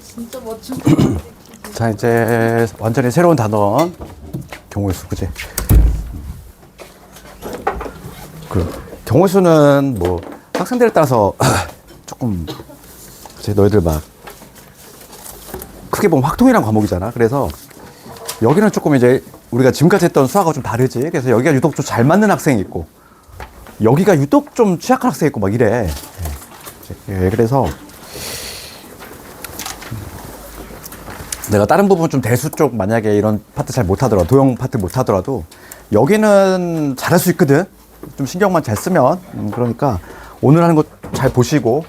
진짜 맞춤. 자, 이제 완전히 새로운 단원 경우의 수, 그지? 경우의 수는 뭐 학생들에 따라서 조금 이제 너희들 막 크게 보면 확통이란 과목이잖아. 그래서 여기는 조금 이제 우리가 지금까지 했던 수학하고 좀 다르지. 그래서 여기가 유독 좀 잘 맞는 학생이 있고 여기가 유독 좀 취약한 학생이 있고 막 이래. 예, 그래서 내가 다른 부분 좀 대수 쪽 만약에 이런 파트 잘 못하더라도 도형 파트 못하더라도 여기는 잘할 수 있거든. 좀 신경만 잘 쓰면. 그러니까 오늘 하는 거 잘 보시고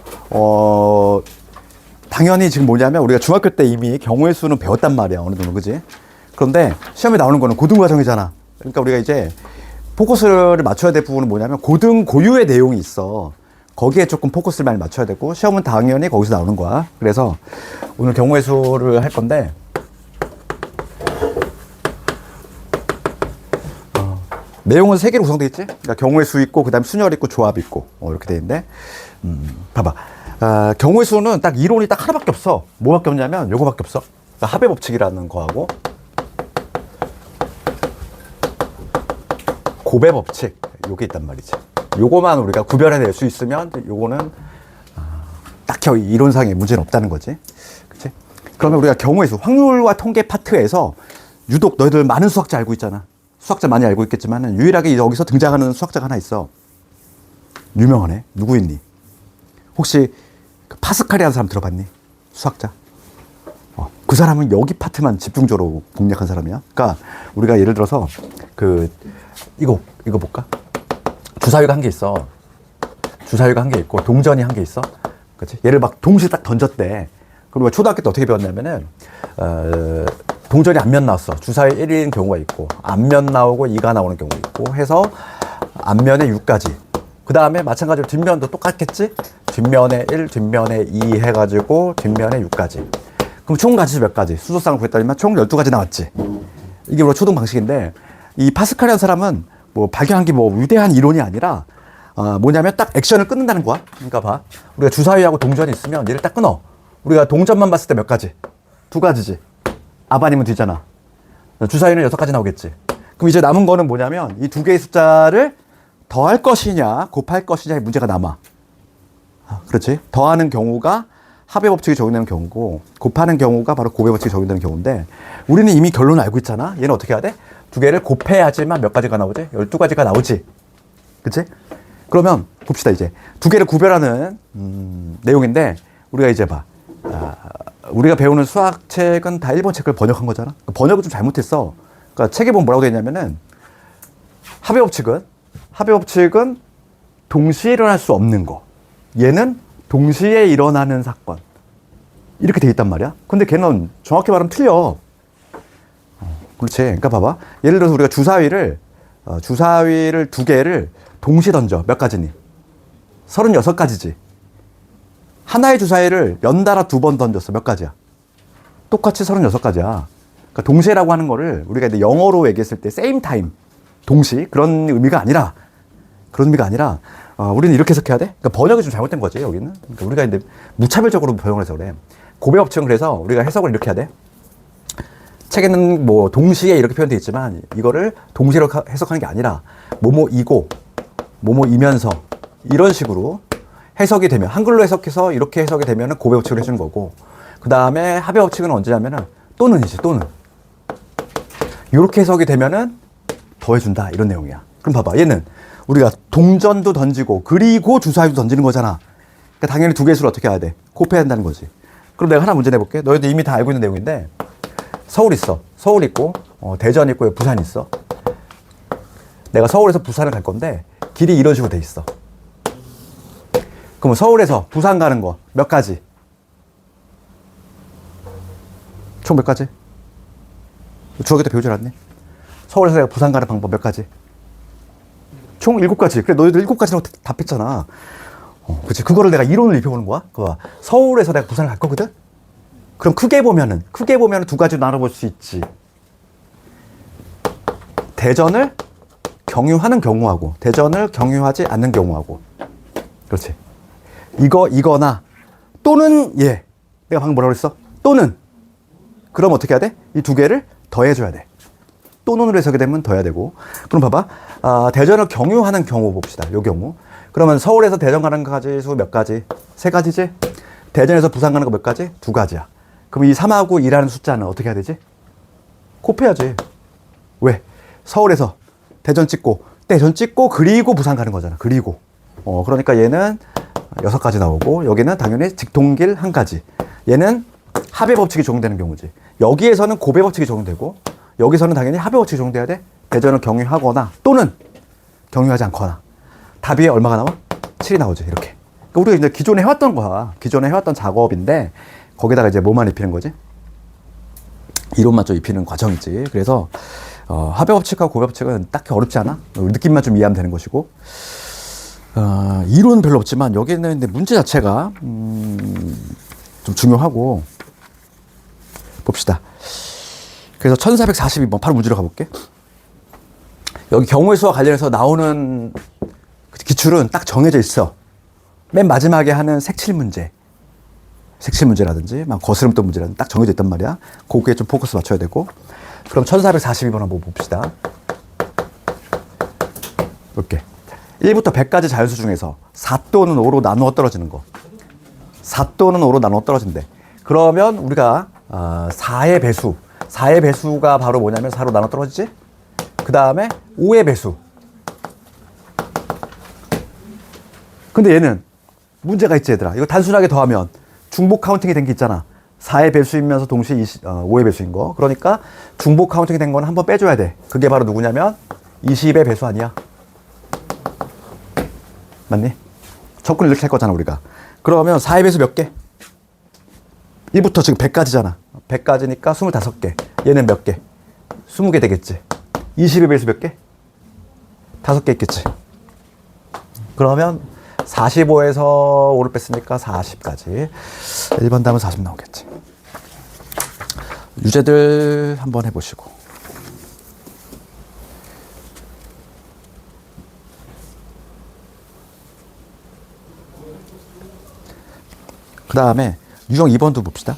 당연히 지금 뭐냐면 우리가 중학교 때 이미 경우의 수는 배웠단 말이야. 어느 정도, 그지? 그런데 시험에 나오는 거는 고등과정이잖아. 그러니까 우리가 이제 포커스를 맞춰야 될 부분은 뭐냐면 고등 고유의 내용이 있어. 거기에 조금 포커스를 많이 맞춰야 되고 시험은 당연히 거기서 나오는 거야. 그래서 오늘 경우의 수를 할 건데 내용은 3개로 구성되어 있지. 그러니까 경우의 수 있고 그 다음에 순열 있고 조합 있고 이렇게 되어 있는데 봐봐. 경우의 수는 딱 이론이 딱 하나밖에 없어. 뭐밖에 없냐면 요거밖에 없어. 그러니까 합의 법칙이라는 거하고 고배 법칙 요게 있단 말이지. 요거만 우리가 구별해낼 수 있으면 요거는 딱히 이론상의 문제는 없다는 거지. 그치? 그러면 우리가 경우의 수, 확률과 통계 파트에서 유독 너희들 많은 수학자 알고 있잖아. 수학자 많이 알고 있겠지만 유일하게 여기서 등장하는 수학자가 하나 있어. 유명하네. 누구 있니? 혹시 파스칼이라는 사람 들어봤니? 수학자. 그 사람은 여기 파트만 집중적으로 공략한 사람이야. 그러니까 우리가 예를 들어서 이거 볼까? 주사위가 한 개 있어. 주사위가 한 개 있고 동전이 한 개 있어. 그렇지? 얘를 막 동시에 딱 던졌대. 그리고 우리가 초등학교 때 어떻게 배웠냐면은 동전이 앞면 나왔어. 주사위 1인 경우가 있고 앞면 나오고 2가 나오는 경우가 있고 해서 앞면에 6까지. 그 다음에 마찬가지로 뒷면도 똑같겠지? 뒷면에 1, 뒷면에 2 해가지고 뒷면에 6까지. 그럼 총 가지 몇 가지? 수소상을 구했더니만 총 12가지 나왔지. 이게 우리가 초등 방식인데 이 파스칼이라는 사람은 뭐 발견한 게 뭐 위대한 이론이 아니라 뭐냐면 딱 액션을 끊는다는 거야. 그러니까 봐. 우리가 주사위하고 동전이 있으면 얘를 딱 끊어. 우리가 동전만 봤을 때 몇 가지? 2가지지. 앞아니면 뒤잖아. 주사위는 6가지 나오겠지. 그럼 이제 남은 거는 뭐냐면 이 두 개의 숫자를 더할 것이냐 곱할 것이냐의 문제가 남아. 그렇지? 더하는 경우가 합의 법칙이 적용되는 경우고 곱하는 경우가 바로 고배 법칙이 적용되는 경우인데 우리는 이미 결론을 알고 있잖아. 얘는 어떻게 해야 돼? 두 개를 곱해야지만 몇 가지가 나오지? 12가지가 나오지. 그치? 그러면 봅시다. 이제 두 개를 구별하는 내용인데 우리가 이제 봐. 우리가 배우는 수학책은 다 일본 책을 번역한 거잖아. 번역을 좀 잘못했어. 그러니까 책에 보면 뭐라고 되어 있냐면은 합의 법칙은 동시에 일어날 수 없는 거. 얘는 동시에 일어나는 사건. 이렇게 돼 있단 말이야. 근데 걔는 정확히 말하면 틀려. 그렇지. 그러니까 봐봐. 예를 들어서 우리가 주사위를 2개를 동시에 던져. 몇 가지니? 36가지지. 하나의 주사위를 연달아 2번 던졌어. 몇 가지야? 똑같이 36가지야. 그러니까 동시에라고 하는 거를 우리가 이제 영어로 얘기했을 때 same time. 동시. 그런 의미가 아니라 우리는 이렇게 해석해야 돼? 그러니까 번역이 좀 잘못된 거지, 여기는. 그러니까 우리가 이제 무차별적으로 번역을 해서 그래. 고배 법칙은 그래서 우리가 해석을 이렇게 해야 돼. 책에는 뭐 동시에 이렇게 표현되어 있지만 이거를 동시로 해석하는 게 아니라 뭐뭐이고 뭐뭐이면서 이런 식으로 해석이 되면 한글로 해석해서 이렇게 해석이 되면 고배 법칙을 해주는 거고 그 다음에 합의 법칙은 언제냐면은 또는이지. 이렇게 해석이 되면은 더해준다 이런 내용이야. 그럼 봐봐. 얘는 우리가 동전도 던지고 그리고 주사위도 던지는 거잖아. 그러니까 당연히 두 개수를 어떻게 해야 돼? 곱해야 한다는 거지. 그럼 내가 하나 문제 내볼게. 너희들 이미 다 알고 있는 내용인데 서울 있어. 서울 있고 대전 있고 부산 있어. 내가 서울에서 부산을 갈 건데 길이 이런 식으로 돼 있어. 그럼 서울에서 부산 가는 거 몇 가지? 총 몇 가지? 중학교 때 배우지 않았니? 서울에서 내가 부산 가는 방법 몇 가지? 총 7가지. 그래, 너희들 7가지라고 답했잖아. 그치. 그거를 내가 이론을 입혀보는 거야. 그거 서울에서 내가 부산을 갈 거거든? 그럼 크게 보면은 2가지로 나눠볼 수 있지. 대전을 경유하는 경우하고, 대전을 경유하지 않는 경우하고. 그렇지. 이거나, 또는 얘. 내가 방금 뭐라고 그랬어? 또는 그럼 어떻게 해야 돼? 이 두 개를 더해줘야 돼. 또는으로 해석이 되면 더해야 되고. 그럼 봐봐. 대전을 경유하는 경우 봅시다. 요 경우. 그러면 서울에서 대전 가는 가지수 몇 가지? 세 가지지? 대전에서 부산 가는 거 몇 가지? 두 가지야. 그럼 이 3하고 2라는 숫자는 어떻게 해야 되지? 곱해야지. 왜? 서울에서 대전 찍고 그리고 부산 가는 거잖아. 그리고. 그러니까 얘는 6가지 나오고 여기는 당연히 직동길 1가지. 얘는 합의 법칙이 적용되는 경우지. 여기에서는 곱의 법칙이 적용되고 여기서는 당연히 합의 법칙이 적용돼야 돼. 대전을 경유하거나 또는 경유하지 않거나. 답이 얼마가 나와? 7이 나오지. 이렇게. 그러니까 우리가 이제 기존에 해왔던 거야. 기존에 해왔던 작업인데 거기다가 이제 뭐만 입히는 거지? 이론만 좀 입히는 과정이지. 그래서 합의 법칙하고 곱의 법칙은 딱히 어렵지 않아. 느낌만 좀 이해하면 되는 것이고. 이론은 별로 없지만 여기는 근데 문제 자체가 좀 중요하고. 봅시다. 그래서 1442번 바로 문제로 가볼게. 여기 경우의 수와 관련해서 나오는 기출은 딱 정해져 있어. 맨 마지막에 하는 색칠 문제라든지 막 거스름돈 문제라든지 딱 정해져 있단 말이야. 거기에 좀 포커스 맞춰야 되고. 그럼 1442번 한번 봅시다. 볼게. 1부터 100까지 자연수 중에서 4 또는 5로 나누어 떨어지는 거. 4 또는 5로 나누어 떨어진대. 그러면 우리가 4의 배수. 4의 배수가 바로 뭐냐면 4로 나눠 떨어지지? 그 다음에 5의 배수. 근데 얘는 문제가 있지 얘들아. 이거 단순하게 더하면 중복 카운팅이 된 게 있잖아. 4의 배수이면서 동시에 5의 배수인 거. 그러니까 중복 카운팅이 된 거는 한번 빼줘야 돼. 그게 바로 누구냐면 20의 배수 아니야? 맞니? 접근을 이렇게 할 거잖아 우리가. 그러면 4의 배수 몇 개? 1부터 지금 100까지잖아. 100까지니까 25개. 얘는 몇 개? 20개 되겠지. 20의 배수 몇 개? 5개 있겠지. 그러면 45에서 5를 뺐으니까 40까지. 1번 답은 40 나오겠지. 유제들 한번 해보시고. 그 다음에 유형 2번도 봅시다.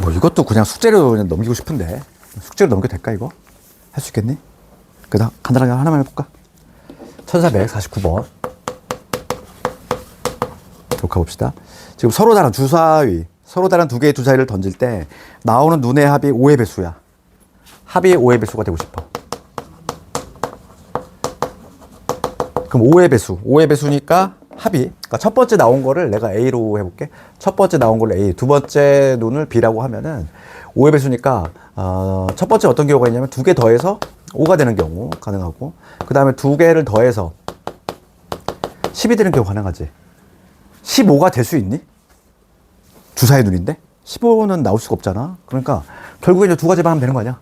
뭐 이것도 그냥 숙제로 그냥 넘기고 싶은데 숙제로 넘겨도 될까 이거? 할 수 있겠니? 그다음 간단하게 하나만 해볼까? 1449번 이렇게 가봅시다. 지금 서로 다른 주사위, 서로 다른 두 개의 주사위를 던질 때 나오는 눈의 합이 5의 배수야. 합이 5의 배수가 되고 싶어. 그럼 5의 배수, 5의 배수니까 합이, 그러니까 첫 번째 나온 거를 내가 A로 해볼게. 첫 번째 나온 걸 A, 두 번째 눈을 B라고 하면은 5의 배수니까 첫 번째 어떤 경우가 있냐면 두 개 더해서 5가 되는 경우 가능하고, 그 다음에 두 개를 더해서 10이 되는 경우 가능하지. 15가 될 수 있니? 주사의 눈인데 15는 나올 수가 없잖아. 그러니까 결국에 이제 두 가지만 하면 되는 거 아니야?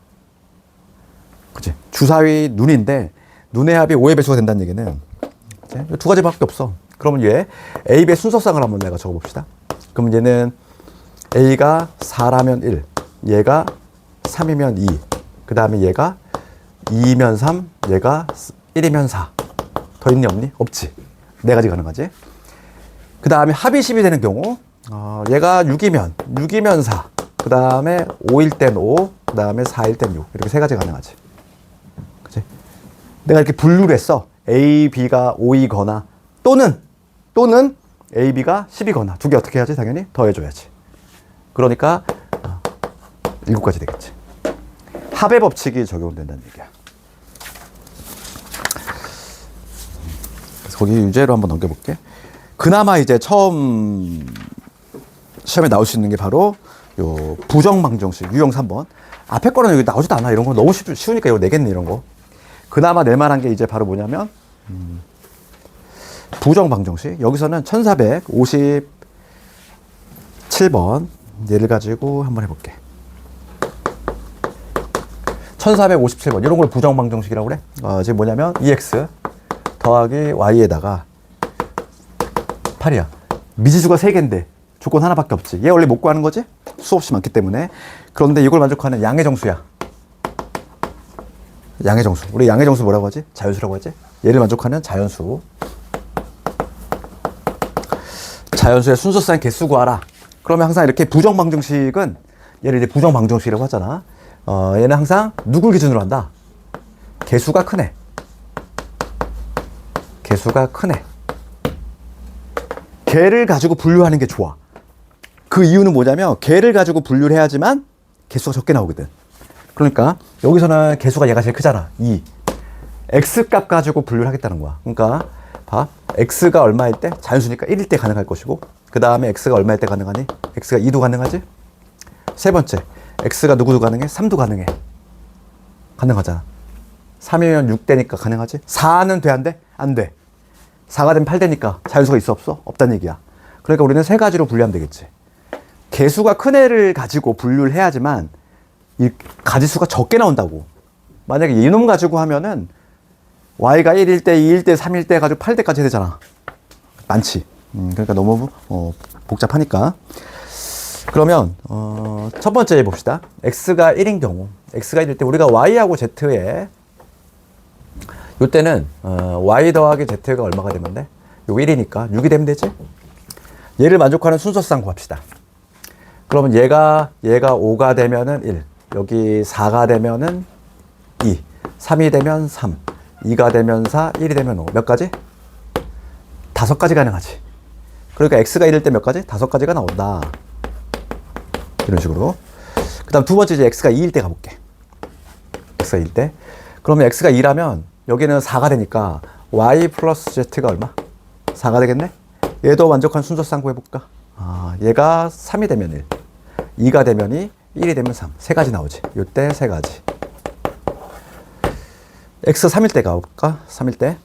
그치? 주사위 눈인데 눈의 합이 5의 배수가 된다는 얘기는 두 가지밖에 없어. 그러면 얘 A, B의 순서상을 한번 내가 적어봅시다. 그러면 얘는 A가 4라면 1, 얘가 3이면 2, 그 다음에 얘가 2이면 3, 얘가 1이면 4. 더 있니 없니? 없지. 네 가지 가능하지. 그 다음에 합이 10이 되는 경우 얘가 6이면 4, 그 다음에 5일 땐 5, 그 다음에 4일 땐 6. 이렇게 세 가지 가능하지. 그치? 내가 이렇게 분류를 했어. A, B가 5이거나 또는 A, B가 10이거나 두 개 어떻게 해야지? 당연히 더해줘야지. 그러니까 7가지 되겠지. 합의 법칙이 적용된다는 얘기야. 그래서 거기 유제로 한번 넘겨볼게. 그나마 이제 처음 시험에 나올 수 있는 게 바로 요 부정방정식 유형 3번. 앞에 거는 여기 나오지도 않아. 이런 거 너무 쉬우니까 이거 내겠네 이런 거. 그나마 낼 만한 게 이제 바로 뭐냐면 부정방정식. 여기서는 1457번 얘를 가지고 한번 해볼게. 1457번 이런 걸 부정방정식이라고 그래. 지금 뭐냐면 EX 더하기 Y에다가 8이야. 미지수가 3개인데 조건 하나밖에 없지. 얘 원래 못 구하는 거지? 수없이 많기 때문에. 그런데 이걸 만족하는 양의 정수야. 양의 정수. 우리 양의 정수 뭐라고 하지? 자연수라고 하지? 얘를 만족하는 자연수. 자연수의 순서상 개수 구하라. 그러면 항상 이렇게 부정방정식은 얘를 이제 부정방정식이라고 하잖아. 얘는 항상 누굴 기준으로 한다? 개수가 크네. 개수가 크네. 개를 가지고 분류하는 게 좋아. 그 이유는 뭐냐면 개를 가지고 분류를 해야지만 개수가 적게 나오거든. 그러니까 여기서는 개수가 얘가 제일 크잖아. 2. X값 가지고 분류를 하겠다는 거야. 그러니까 봐. X가 얼마일 때? 자연수니까 1일 때 가능할 것이고, 그 다음에 X가 얼마일 때 가능하니? X가 2도 가능하지? 세 번째, X가 누구도 가능해? 3도 가능해. 가능하잖아. 3이면 6되니까 가능하지? 4는 돼, 안 돼? 안 돼. 4가 되면 8되니까 자연수가 있어, 없어? 없다는 얘기야. 그러니까 우리는 세 가지로 분류하면 되겠지. 개수가 큰 애를 가지고 분류를 해야지만 이 가지수가 적게 나온다고. 만약에 이놈 가지고 하면은 Y가 1일 때, 2일 때, 3일 때 가지고 8대까지 되잖아. 많지. 그러니까 너무 복잡하니까. 그러면 첫 번째 봅시다. X가 1인 경우. X가 1일 때 우리가 Y하고 Z에 이때는 Y 더하기 Z가 얼마가 되면 돼? 요거 1이니까 6이 되면 되지? 얘를 만족하는 순서상 구합시다. 그러면 얘가 5가 되면은 1, 여기 4가 되면은 2, 3이 되면 3, 2가 되면 4, 1이 되면 5. 몇 가지? 5가지 가능하지. 그러니까 X가 1일 때 몇 가지? 5가지가 나온다. 이런 식으로. 그 다음 두 번째 이제 X가 2일 때 가볼게. X가 2일 때. 그러면 X가 2라면 여기는 4가 되니까 Y 플러스 Z가 얼마? 4가 되겠네? 얘도 만족한 순서상 구해볼까? 얘가 3이 되면 1, 2가 되면 2, 1이 되면 3. 세 가지 나오지. 요때 세 가지. X 3일 때 가볼까? 3일 때.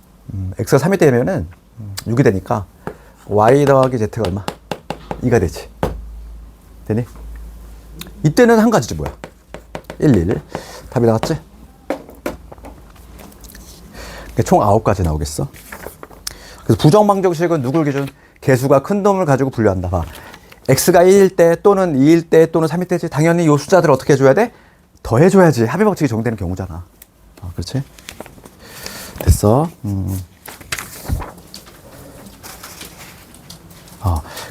X가 3일 때 되면은 6이 되니까 Y 더하기 Z가 얼마? 2가 되지. 되니? 이때는 한 가지지 뭐야? 1, 1. 답이 나왔지? 총 9가지 나오겠어. 그래서 부정방정식은 누굴 기준? 개수가 큰 놈을 가지고 분류한다. 봐. X가 1일 때 또는 2일 때 또는 3일 때지. 당연히 이 숫자들을 어떻게 해줘야 돼? 더해줘야지. 합의 법칙이 적용되는 경우잖아. 그렇지? 됐어.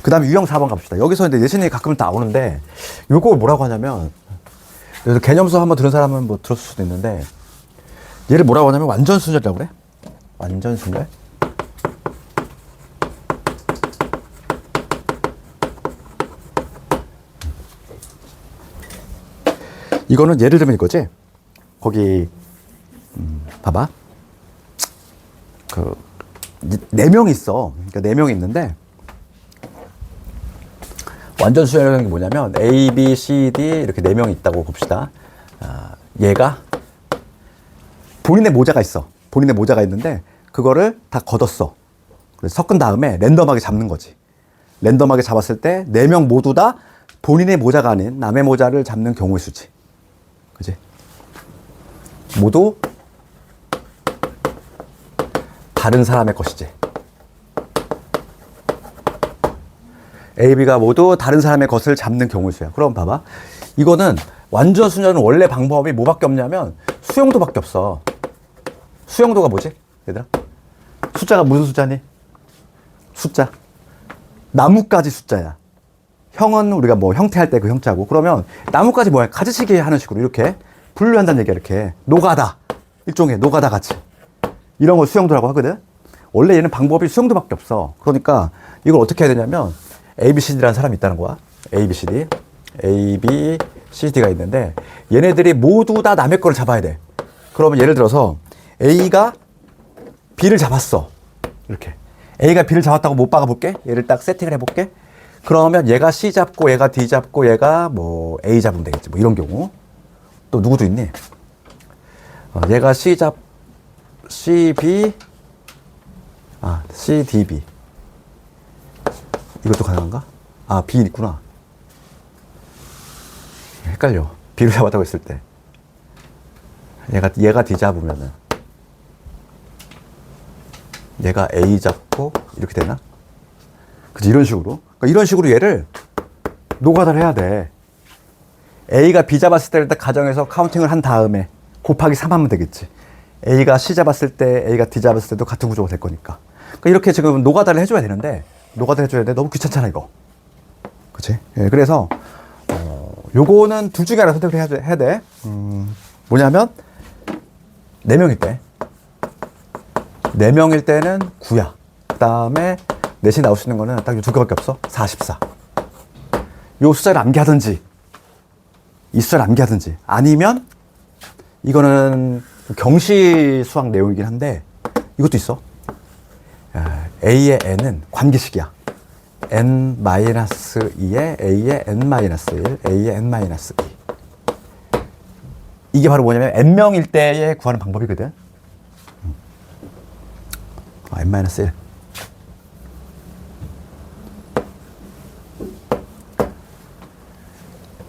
그 다음에 유형 4번 가봅시다. 여기서 이제 예시님이 가끔 나오는데, 요거 뭐라고 하냐면, 개념 수업 한번 들은 사람은 뭐 들었을 수도 있는데, 얘를 뭐라고 하냐면 완전순열이라고 그래? 완전순열? 이거는 예를 들면 이거지? 거기, 봐봐. 4명이 있어. 그러니까 4명이 있는데, 완전 수열형이 뭐냐면 A, B, C, D 이렇게 4명이 있다고 봅시다. 얘가 본인의 모자가 있어. 본인의 모자가 있는데 그거를 다 걷었어. 그래서 섞은 다음에 랜덤하게 잡는 거지. 랜덤하게 잡았을 때 4명 모두 다 본인의 모자가 아닌 남의 모자를 잡는 경우의 수지. 그지? 모두 다른 사람의 것이지. A, B가 모두 다른 사람의 것을 잡는 경우의 수야. 그럼 봐봐. 이거는 완전 수열은 원래 방법이 뭐밖에 없냐면 수용도밖에 없어. 수용도가 뭐지? 얘들아? 숫자가 무슨 숫자니? 숫자. 나뭇가지 숫자야. 형은 우리가 뭐 형태할 때 그 형자고. 그러면 나뭇가지 뭐야? 가지치기 하는 식으로 이렇게 분류한다는 얘기야. 이렇게. 노가다. 일종의 노가다 같이. 이런 걸 수용도라고 하거든. 원래 얘는 방법이 수용도밖에 없어. 그러니까 이걸 어떻게 해야 되냐면 A, B, C, D라는 사람이 있다는 거야. A, B, C, D. A, B, C, D가 있는데 얘네들이 모두 다 남의 거를 잡아야 돼. 그러면 예를 들어서 A가 B를 잡았어. 이렇게. A가 B를 잡았다고 못 박아볼게. 얘를 딱 세팅을 해볼게. 그러면 얘가 C 잡고 얘가 D 잡고 얘가 뭐 A 잡으면 되겠지. 뭐 이런 경우. 또 누구도 있니? 얘가 C B C, D, B. 이것도 가능한가? B 있구나. 헷갈려. B를 잡았다고 했을 때. 얘가 D 잡으면은. 얘가 A 잡고, 이렇게 되나? 그치, 이런 식으로. 그러니까 이런 식으로 얘를 노가다를 해야 돼. A가 B 잡았을 때 일단 가정에서 카운팅을 한 다음에 곱하기 3 하면 되겠지. A가 C 잡았을 때, A가 D 잡았을 때도 같은 구조가 될 거니까. 그러니까 이렇게 지금 노가다를 해줘야 되는데, 노가다 해줘야 돼. 너무 귀찮잖아, 이거. 그치? 예, 그래서, 요거는 둘 중에 하나 선택을 해야 돼. 뭐냐면, 4명일 때. 4명일 때는 9야. 그 다음에 넷이 나올 수 있는 거는 딱 이 두 개밖에 없어. 44. 요 숫자를 암기하든지, 이 숫자를 암기하든지, 아니면, 이거는 경시 수학 내용이긴 한데, 이것도 있어. A의 n은 관계식이야. n-2에 A의 n-1, A의 n-2. 이게 바로 뭐냐면 n명일 때에 구하는 방법이거든. n-1.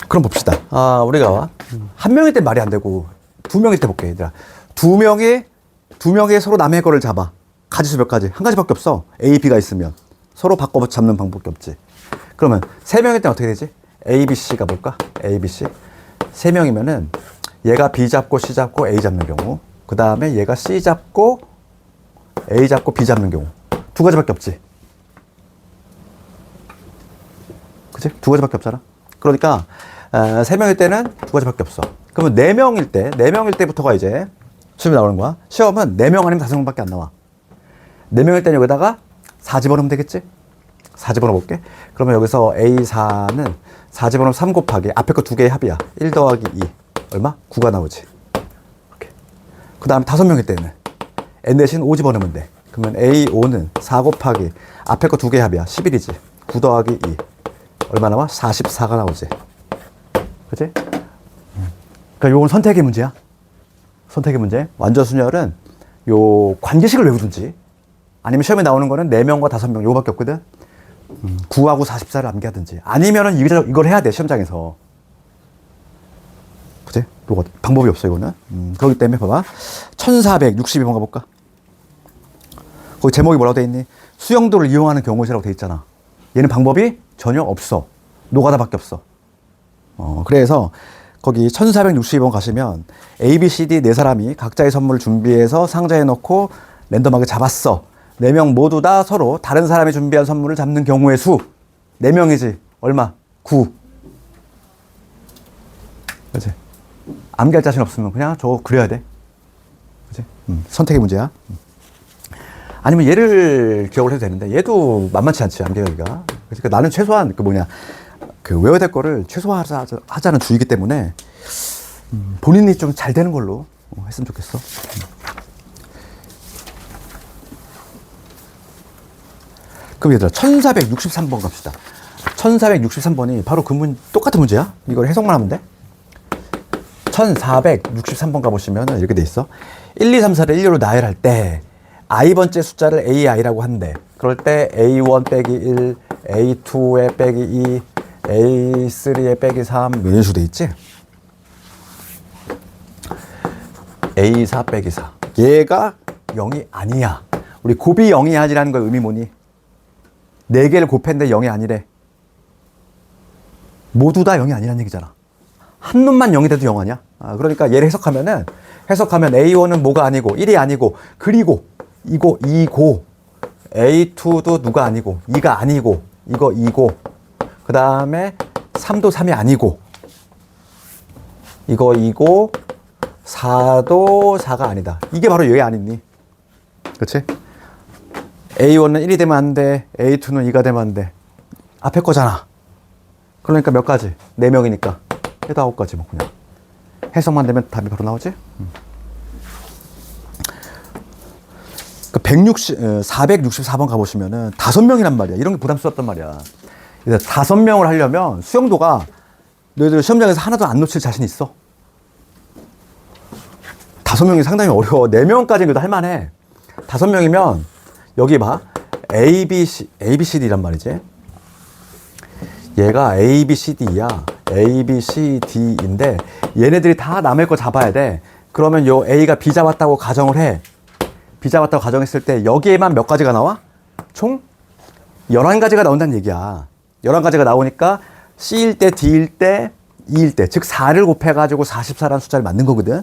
그럼 봅시다. 우리가 한 명일 때 말이 안 되고 2명일 때 볼게, 얘들아. 2명이 서로 남의 거를 잡아. 가지수 몇 가지? 한 가지밖에 없어. A, B가 있으면. 서로 바꿔 잡는 방법밖에 없지. 그러면 3명일 때는 어떻게 되지? A, B, C가 뭘까? A, B, C. 3명이면은 얘가 B 잡고 C 잡고 A 잡는 경우. 그 다음에 얘가 C 잡고 A 잡고 B 잡는 경우. 2가지밖에 없지. 그치? 2가지밖에 없잖아. 그러니까 3명일 때는 2가지밖에 없어. 그러면 4명일 때부터가 이제 시험이 나오는 거야. 시험은 4명 아니면 5명밖에 안 나와. 4명일 때는 여기다가 4 집어넣으면 되겠지? 4 집어넣어볼게. 그러면 여기서 A4는 4 집어넣으면 3 곱하기 앞에 거 2개의 합이야. 1 더하기 2. 얼마? 9가 나오지. 이렇게. 그 다음에 5명일 때는 N 대신 5 집어넣으면 돼. 그러면 A5는 4 곱하기 앞에 거 2개의 합이야. 11이지. 9 더하기 2. 얼마 나와? 44가 나오지. 그치? 그러니까 요건 선택의 문제야. 선택의 문제. 완전순열은 요 관계식을 외우든지 아니면 시험에 나오는 거는 4명과 5명 요거밖에 없거든. 9하고 44를 암기하든지 아니면은 이걸 해야 돼, 시험장에서. 그치? 요거 방법이 없어, 이거는. 그렇기 때문에 봐봐. 1462번 가볼까? 거기 제목이 뭐라고 돼 있니? 수영도를 이용하는 경우시라고 돼 있잖아. 얘는 방법이 전혀 없어. 노가다밖에 없어. 그래서 거기 1462번 가시면 A, B, C, D 4사람이 각자의 선물을 준비해서 상자에 넣고 랜덤하게 잡았어. 4명 모두 다 서로 다른 사람이 준비한 선물을 잡는 경우의 수. 4명이지. 얼마? 9. 그치? 암기할 자신 없으면 그냥 저거 그려야 돼. 그치? 선택의 문제야. 아니면 얘를 기억을 해도 되는데 얘도 만만치 않지, 암기하기가. 그러니까 나는 최소한 외워야 될 거를 최소화하자는 주의이기 때문에 본인이 좀 잘 되는 걸로 했으면 좋겠어. 그럼 얘들아 1463번 갑시다. 1463번이 바로 똑같은 문제야. 이걸 해석만 하면 돼. 1463번 가보시면 이렇게 돼 있어. 1, 2, 3, 4를 1로 나열할 때 i번째 숫자를 ai라고 한대. 그럴 때 a1 빼기 1, a2에 빼기 2, a3에 빼기 3 이런 식으로 돼 있지. a4 빼기 4. 얘가 0이 아니야. 우리 곱이 0이 아니라는 거 의미 뭐니? 4개를 곱했는데 0이 아니래. 모두 다 0이 아니라는 얘기잖아. 한 놈만 0이 돼도 0 아니야? 그러니까 얘를 해석하면 A1은 뭐가 아니고 1이 아니고 그리고 이거 2고 A2도 누가 아니고 2가 아니고 이거 2고 그 다음에 3도 3이 아니고 이거 2고 4도 4가 아니다. 이게 바로 얘 아니니? 그치? A1은 1이 되면 안 돼. A2는 2가 되면 안 돼. 앞에 거잖아. 그러니까 몇 가지? 4명이니까. 해도 9가지 뭐 그냥. 해석만 되면 답이 바로 나오지? 464번 가보시면은 5명이란 말이야. 이런 게 부담스럽단 말이야. 그래서 5명을 하려면 수영도가 너희들 시험장에서 하나도 안 놓칠 자신 있어? 5명이 상당히 어려워. 4명까지는 그래도 할만해. 5명이면 여기 봐. A, B, C, D란 말이지. 얘가 A, B, C, D야. A, B, C, D인데 얘네들이 다 남의 거 잡아야 돼. 그러면 요 A가 B 잡았다고 가정을 해. B 잡았다고 가정했을 때 여기에만 몇 가지가 나와? 총 11가지가 나온다는 얘기야. 11가지가 나오니까 C일 때, D일 때, E일 때, 즉 4를 곱해가지고 44라는 숫자를 만든 거거든.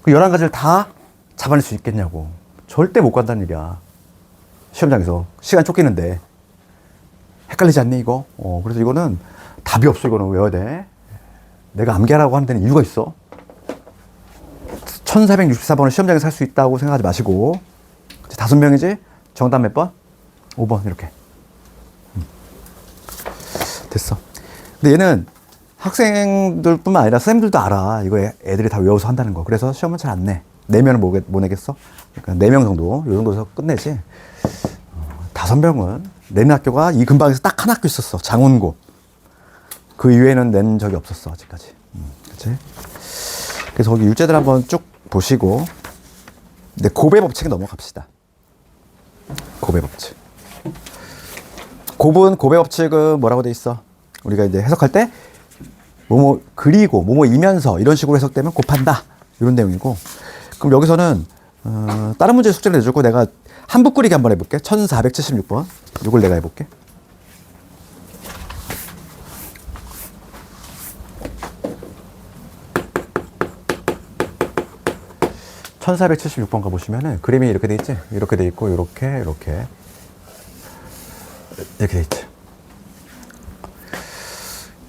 그 11가지를 다 잡아낼 수 있겠냐고. 절대 못 간다는 얘기야. 시험장에서. 시간 쫓기는데. 헷갈리지 않니, 이거? 그래서 이거는 답이 없어. 이거는 외워야 돼. 내가 암기하라고 하는 데는 이유가 있어. 1464번을 시험장에 살 수 있다고 생각하지 마시고. 5명이지? 정답 몇 번? 5번, 이렇게. 됐어. 근데 얘는 학생들 뿐만 아니라 선생님들도 알아. 이거 애들이 다 외워서 한다는 거. 그래서 시험은 잘 안 내. 내면은 못 내겠어? 그러니까 4명 정도, 요 정도에서 끝내지. 5명은 내는 학교가 이 근방에서 딱 한 학교 있었어. 장운고. 그 이외에는 낸 적이 없었어, 아직까지. 그치? 그래서 거기 율제들 한번 쭉 보시고, 이제 곱의 법칙에 넘어갑시다. 곱의 법칙. 곱의 법칙은 뭐라고 돼 있어? 우리가 이제 해석할 때, 뭐뭐 그리고, 뭐뭐이면서, 이런 식으로 해석되면 곱한다. 이런 내용이고. 그럼 여기서는, 다른 문제 숙제를 내주고 내가 한붓 그리기 한번 해볼게. 1476번. 이걸 내가 해볼게. (1476번) 가보시면은 그림이 이렇게 돼 있지? 이렇게 돼 있고, 이렇게 돼 있지.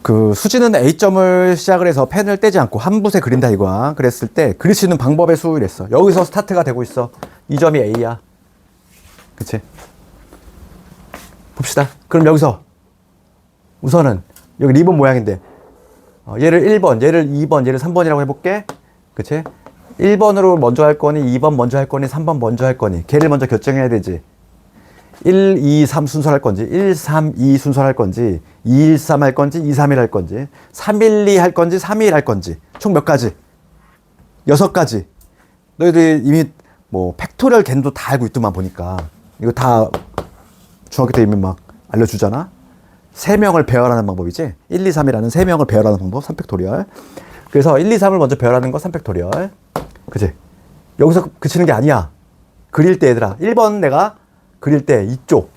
그 수지는 A점을 시작을 해서 펜을 떼지 않고 한 붓에 그린다 이거야. 그랬을 때 그릴 수 있는 방법의 수 이랬어. 여기서 스타트가 되고 있어. 이 점이 A야. 그치? 봅시다. 그럼 여기서 우선은 여기 리본 모양인데 얘를 1번, 얘를 2번, 얘를 3번이라고 해볼게. 그치? 1번으로 먼저 할 거니, 2번 먼저 할 거니, 3번 먼저 할 거니. 걔를 먼저 결정해야 되지. 1, 2, 3 순서를 할 건지, 1, 3, 2 순서를 할 건지, 2, 1, 3 할 건지, 2, 3, 1 할 건지, 3, 1, 2 할 건지, 3, 2, 1 할 건지. 총 몇 가지? 6가지. 너희들이 이미 뭐 팩토리얼 겐도 다 알고 있더만 보니까. 이거 다 중학교 때 이미 막 알려주잖아. 3명을 배열하는 방법이지. 1, 2, 3이라는 3명을 배열하는 방법, 3팩토리얼. 그래서 1, 2, 3을 먼저 배열하는 거 3팩토리얼. 그치? 여기서 그치는 게 아니야. 그릴 때 얘들아. 1번 내가 그릴 때 이쪽.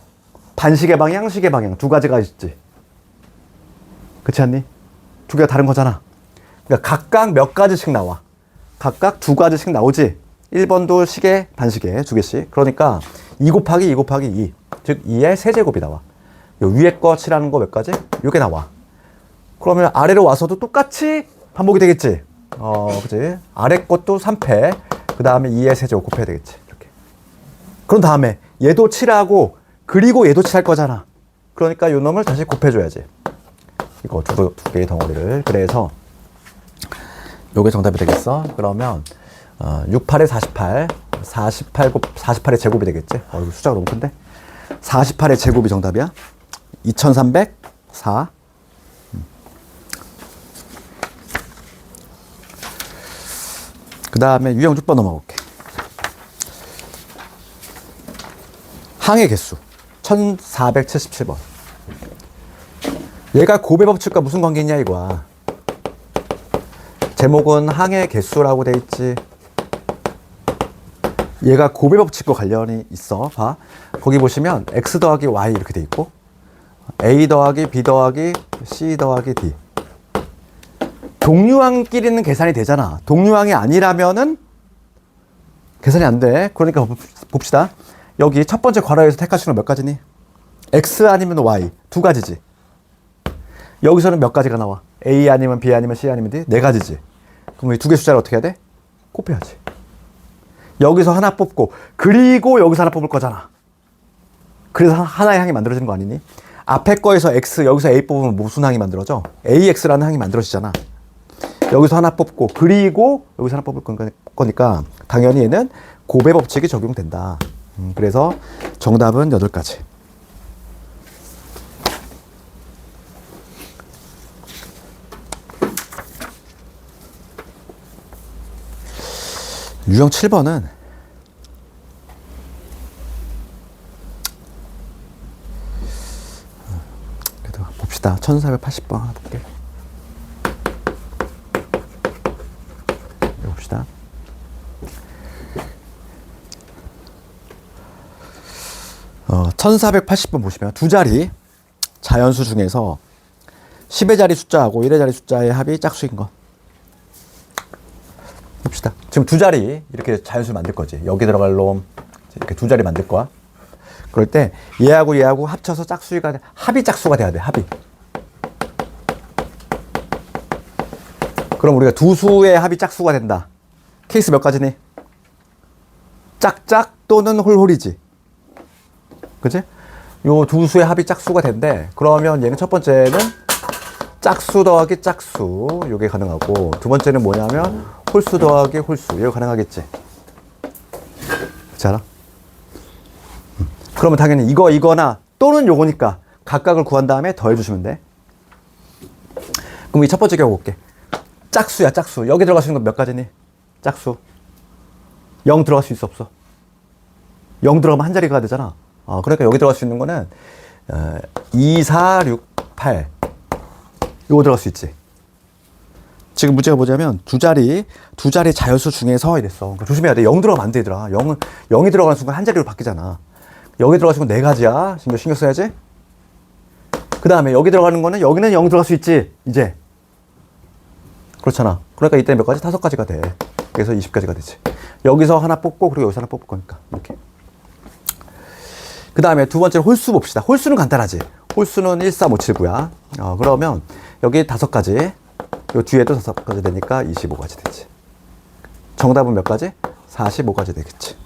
반시계 방향, 시계 방향. 2가지가 있지. 그렇지 않니? 2개가 다른 거잖아. 그러니까 각각 몇 가지씩 나와. 각각 2가지씩 나오지. 1번도 시계, 반시계 2개씩. 그러니까 2 곱하기 2 곱하기 2. 즉 2의 세제곱이 나와. 요 위에 거 칠하는 거 몇 가지? 요게 나와. 그러면 아래로 와서도 똑같이 반복이 되겠지. 그치? 아래 것도 3패. 그 다음에 2의 세제곱 곱해야 되겠지. 이렇게. 그런 다음에 얘도 칠하고 그리고 얘도 칠할 거잖아. 그러니까 요 놈을 다시 곱해줘야지. 이거 두 개의 덩어리를. 그래서 요게 정답이 되겠어. 그러면 6, 8에 48. 48의 제곱이 되겠지. 이거 숫자가 너무 큰데. 48의 제곱이 정답이야. 2304. 그 다음에 유형 6번 넘어갈게. 항의 개수 1477번. 얘가 곱의 법칙과 무슨 관계 있냐 이거야. 제목은 항의 개수라고 돼 있지. 얘가 곱의 법칙과 관련이 있어. 봐. 거기 보시면 x 더하기 y 이렇게 돼 있고 a 더하기 b 더하기 c 더하기 d. 동류항끼리는 계산이 되잖아. 동류항이 아니라면은 계산이 안 돼. 그러니까 봅시다. 여기 첫 번째 괄호에서 택하시는 몇 가지니? x 아니면 y 2가지지. 여기서는 몇 가지가 나와? a 아니면 b 아니면 c 아니면 d 4가지지. 그럼 이 2개 숫자를 어떻게 해야 돼? 곱해야지. 여기서 하나 뽑고 그리고 여기서 하나 뽑을 거잖아. 그래서 하나의 항이 만들어지는 거 아니니? 앞에 거에서 x, 여기서 a 뽑으면 무슨 항이 만들어져? ax라는 항이 만들어지잖아. 여기서 하나 뽑고 그리고 여기서 하나 뽑을 거니까 당연히 얘는 곱의 법칙이 적용된다. 그래서 정답은 8가지. 유형 7번은 그래도 봅시다. 1480번 하나 볼게. 봅시다. 어, 1480번 보시면 두 자리 자연수 중에서 10의 자리 숫자하고 1의 자리 숫자의 합이 짝수인 거. 봅시다. 지금 두 자리 이렇게 자연수 만들 거지. 여기 들어갈 놈 이렇게 두 자리 만들 거야. 그럴 때 얘하고 얘하고 합쳐서 짝수가 합이 짝수가 돼야 돼. 합이. 그럼 우리가 두 수의 합이 짝수가 된다. 케이스 몇 가지니? 짝짝 또는 홀홀이지. 그치? 요 두 수의 합이 짝수가 된대. 그러면 얘는 첫 번째는 짝수 더하기 짝수. 요게 가능하고, 두 번째는 뭐냐면 홀수 더하기 홀수. 이거 가능하겠지. 그렇지 않아? 그러면 당연히 이거나 또는 요거니까 각각을 구한 다음에 더해주시면 돼. 그럼 이 첫 번째 경우 볼게. 짝수야, 짝수. 여기 들어갈 수 있는 건 몇 가지니? 짝수. 0 들어갈 수 있어, 없어? 0 들어가면 한 자리가 되잖아. 그러니까 여기 들어갈 수 있는 거는 2, 4, 6, 8. 요거 들어갈 수 있지. 지금 문제가 뭐냐면 두 자리 자연수 중에서 이랬어. 그러니까 조심해야 돼. 0 들어가면 안 돼, 얘들아. 0이 들어가는 순간 한 자리로 바뀌잖아. 여기 들어갈 수 있는 건 네 가지야. 신경 써야지. 그 다음에 여기 들어가는 거는 여기는 0 들어갈 수 있지. 이제. 그렇잖아. 그러니까 이때 몇 가지? 5가지가 돼. 그래서 20가지가 되지. 여기서 하나 뽑고 그리고 여기서 하나 뽑을 거니까. 이렇게. 그 다음에 두 번째로 홀수 봅시다. 홀수는 간단하지. 홀수는 1, 3, 5, 7, 9야. 그러면 여기 5가지. 요 뒤에도 5가지 되니까 25가지 되지. 정답은 몇 가지? 45가지 되겠지.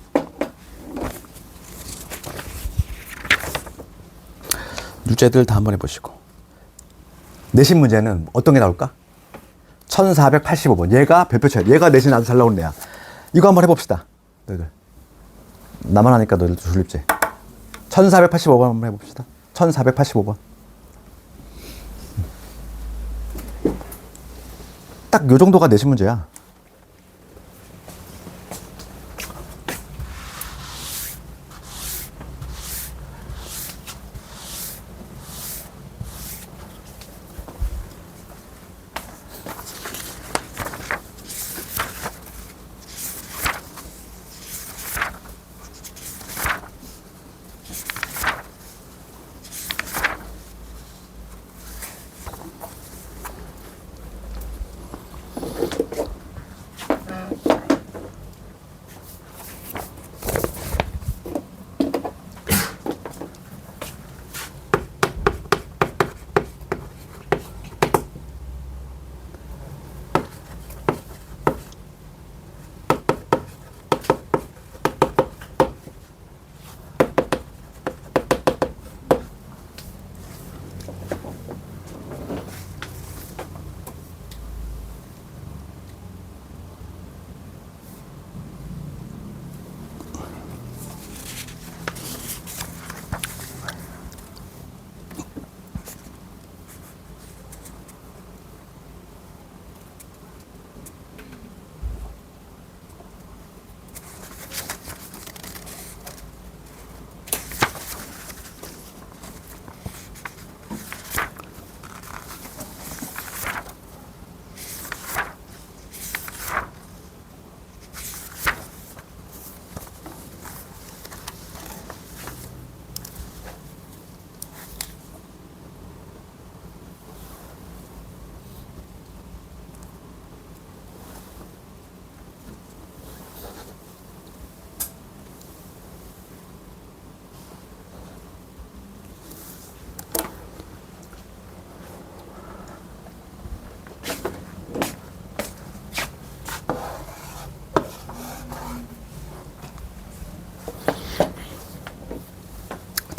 유제들 다 한번 해보시고. 내신 문제는 어떤 게 나올까? 1485번. 얘가 별표쳐야. 얘가 내신 아주 잘 나오는 애야. 이거 한번 해봅시다. 너희들. 나만 하니까 너희들 졸립지? 1485번 한번 해봅시다. 1485번. 딱 요 정도가 내신 문제야.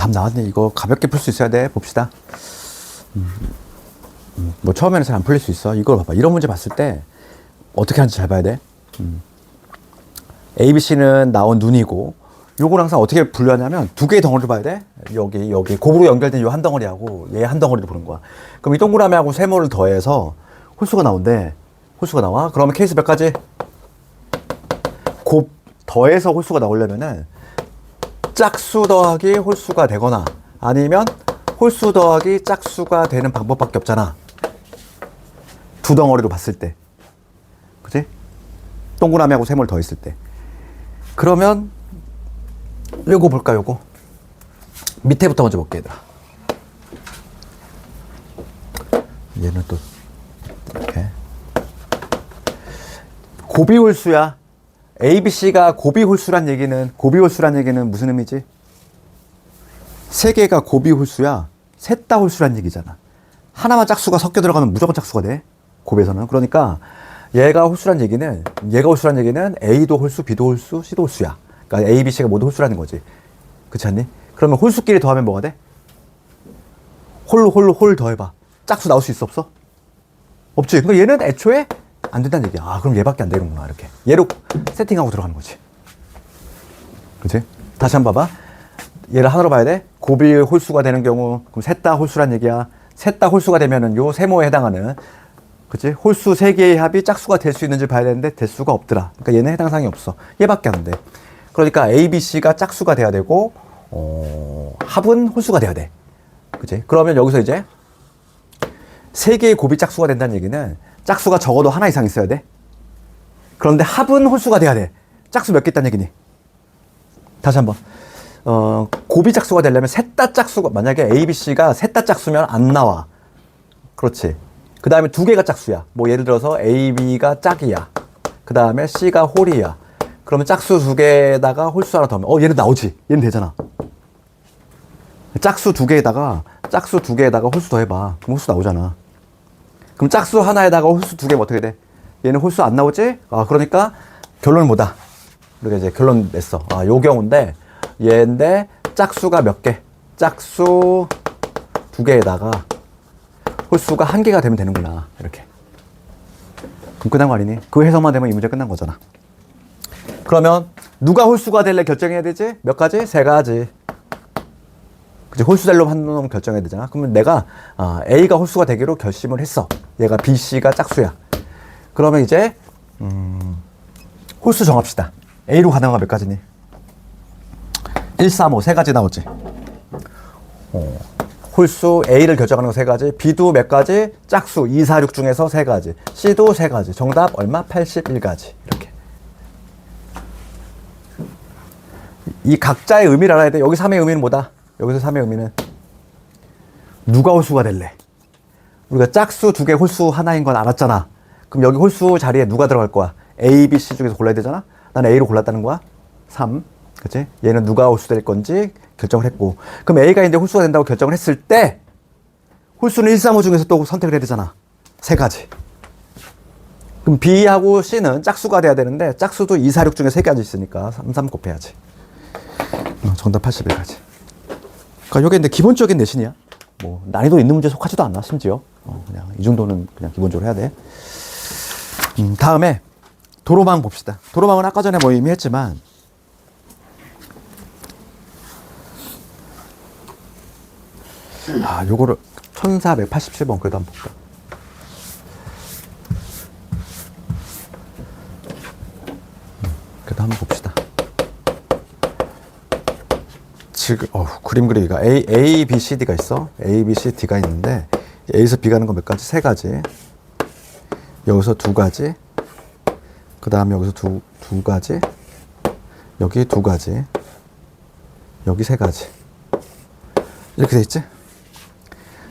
답 나왔네. 이거 가볍게 풀 수 있어야 돼. 봅시다. 뭐 처음에는 잘 안 풀릴 수 있어. 이걸 봐봐. 이런 문제 봤을 때 어떻게 하는지 잘 봐야 돼. A, B, C는 나온 눈이고, 요걸 항상 어떻게 분류하냐면 두 개의 덩어리를 봐야 돼. 여기 곱으로 연결된 요 한 덩어리하고 얘 한 덩어리를 보는 거야. 그럼 이 동그라미하고 세모를 더해서 홀수가 나온대. 홀수가 나와. 그러면 케이스 몇 가지? 곱 더해서 홀수가 나오려면은 짝수 더하기 홀수가 되거나 아니면 홀수 더하기 짝수가 되는 방법밖에 없잖아. 두 덩어리로 봤을 때. 그치? 동그라미하고 세모를 더했을 때. 그러면 요거 볼까, 요거? 밑에부터 먼저 볼게, 얘들아. 얘는 또 이렇게 고비홀수야. A, B, C가 고비홀수란 얘기는 무슨 의미지? 세 개가 고비 홀수야. 셋 다 홀수란 얘기잖아. 하나만 짝수가 섞여 들어가면 무조건 짝수가 돼. 곱에서는. 그러니까 얘가 홀수란 얘기는 A도 홀수, B도 홀수, C도 홀수야. 그러니까 A, B, C가 모두 홀수라는 거지. 그렇지 않니? 그러면 홀수끼리 더하면 뭐가 돼? 홀 더해봐. 짝수 나올 수 있어, 없어? 없지. 그러니까 얘는 애초에 안 된다는 얘기야. 아, 그럼 얘밖에 안 되는구나. 이렇게. 얘로 세팅하고 들어가는 거지. 그치? 다시 한번 봐봐. 얘를 하나로 봐야 돼. 곱이 홀수가 되는 경우, 그럼 셋 다 홀수란 얘기야. 셋 다 홀수가 되면은 요 세모에 해당하는, 그치? 홀수 세 개의 합이 짝수가 될 수 있는지 봐야 되는데, 될 수가 없더라. 그러니까 얘는 해당 사항이 없어. 얘밖에 안 돼. 그러니까 A, B, C가 짝수가 돼야 되고, 합은 홀수가 돼야 돼. 그치? 그러면 여기서 이제, 세 개의 곱이 짝수가 된다는 얘기는, 짝수가 적어도 하나 이상 있어야 돼. 그런데 합은 홀수가 돼야 돼. 짝수 몇 개 있다는 얘기니? 다시 한번. 곱이 짝수가 되려면 셋 다 짝수가, 만약에 A, B, C가 셋 다 짝수면 안 나와. 그렇지. 그 다음에 두 개가 짝수야. 뭐 예를 들어서 A, B가 짝이야. 그 다음에 C가 홀이야. 그러면 짝수 두 개에다가 홀수 하나 더하면 얘는 나오지. 얘는 되잖아. 짝수 두 개에다가 홀수 더해봐. 그럼 홀수 나오잖아. 그럼 짝수 하나에다가 홀수 두 개면 어떻게 돼? 얘는 홀수 안 나오지? 그러니까 결론은 뭐다? 이렇게 이제 결론 냈어. 요 경우인데 얘인데 짝수가 몇 개? 짝수 두 개에다가 홀수가 한 개가 되면 되는구나. 이렇게. 그럼 끝난 거 아니니? 그 해석만 되면 이 문제 끝난 거잖아. 그러면 누가 홀수가 될래 결정해야 되지? 몇 가지? 세 가지. 그치? 홀수 될 놈 한 놈 결정해야 되잖아. 그러면 내가 A가 홀수가 되기로 결심을 했어. 얘가 B, C가 짝수야. 그러면 이제 홀수 정합시다. A로 가능한 거 몇 가지니? 1, 3, 5 세 가지 나오지. 홀수 A를 결정하는 거 세 가지, B도 몇 가지, 짝수 2, 4, 6 중에서 세 가지, C도 세 가지. 정답 얼마? 81가지. 이렇게. 이 각자의 의미를 알아야 돼. 여기 3의 의미는 뭐다? 여기서 3의 의미는 누가 홀수가 될래? 우리가 짝수 두 개, 홀수 하나인 건 알았잖아. 그럼 여기 홀수 자리에 누가 들어갈 거야? A, B, C 중에서 골라야 되잖아. 난 A로 골랐다는 거야. 3. 그치? 얘는 누가 홀수 될 건지 결정을 했고. 그럼 A가 이제 홀수가 된다고 결정을 했을 때 홀수는 1, 3, 5 중에서 또 선택을 해야 되잖아. 세 가지. 그럼 B하고 C는 짝수가 돼야 되는데 짝수도 2, 4, 6 중에 세 가지 있으니까 3, 3 곱해야지. 정답 81가지. 그러니까 이게 근데 기본적인 내신이야. 뭐 난이도 있는 문제 속하지도 않아. 심지어 그냥 이 정도는 그냥 기본적으로 해야 돼. 다음에 도로망 봅시다. 도로망은 아까 전에 뭐 이미 했지만 요거를 1487번 그래도 한번 볼까? 그래도 한번 봅시다. 지금 그림 그리기가 A, B, C, D가 있어. A, B, C, D가 있는데 A에서 B 가는 거 몇 가지? 세 가지. 여기서 두 가지. 그 다음에 여기서 두 가지. 여기 두 가지. 여기 세 가지. 이렇게 돼 있지?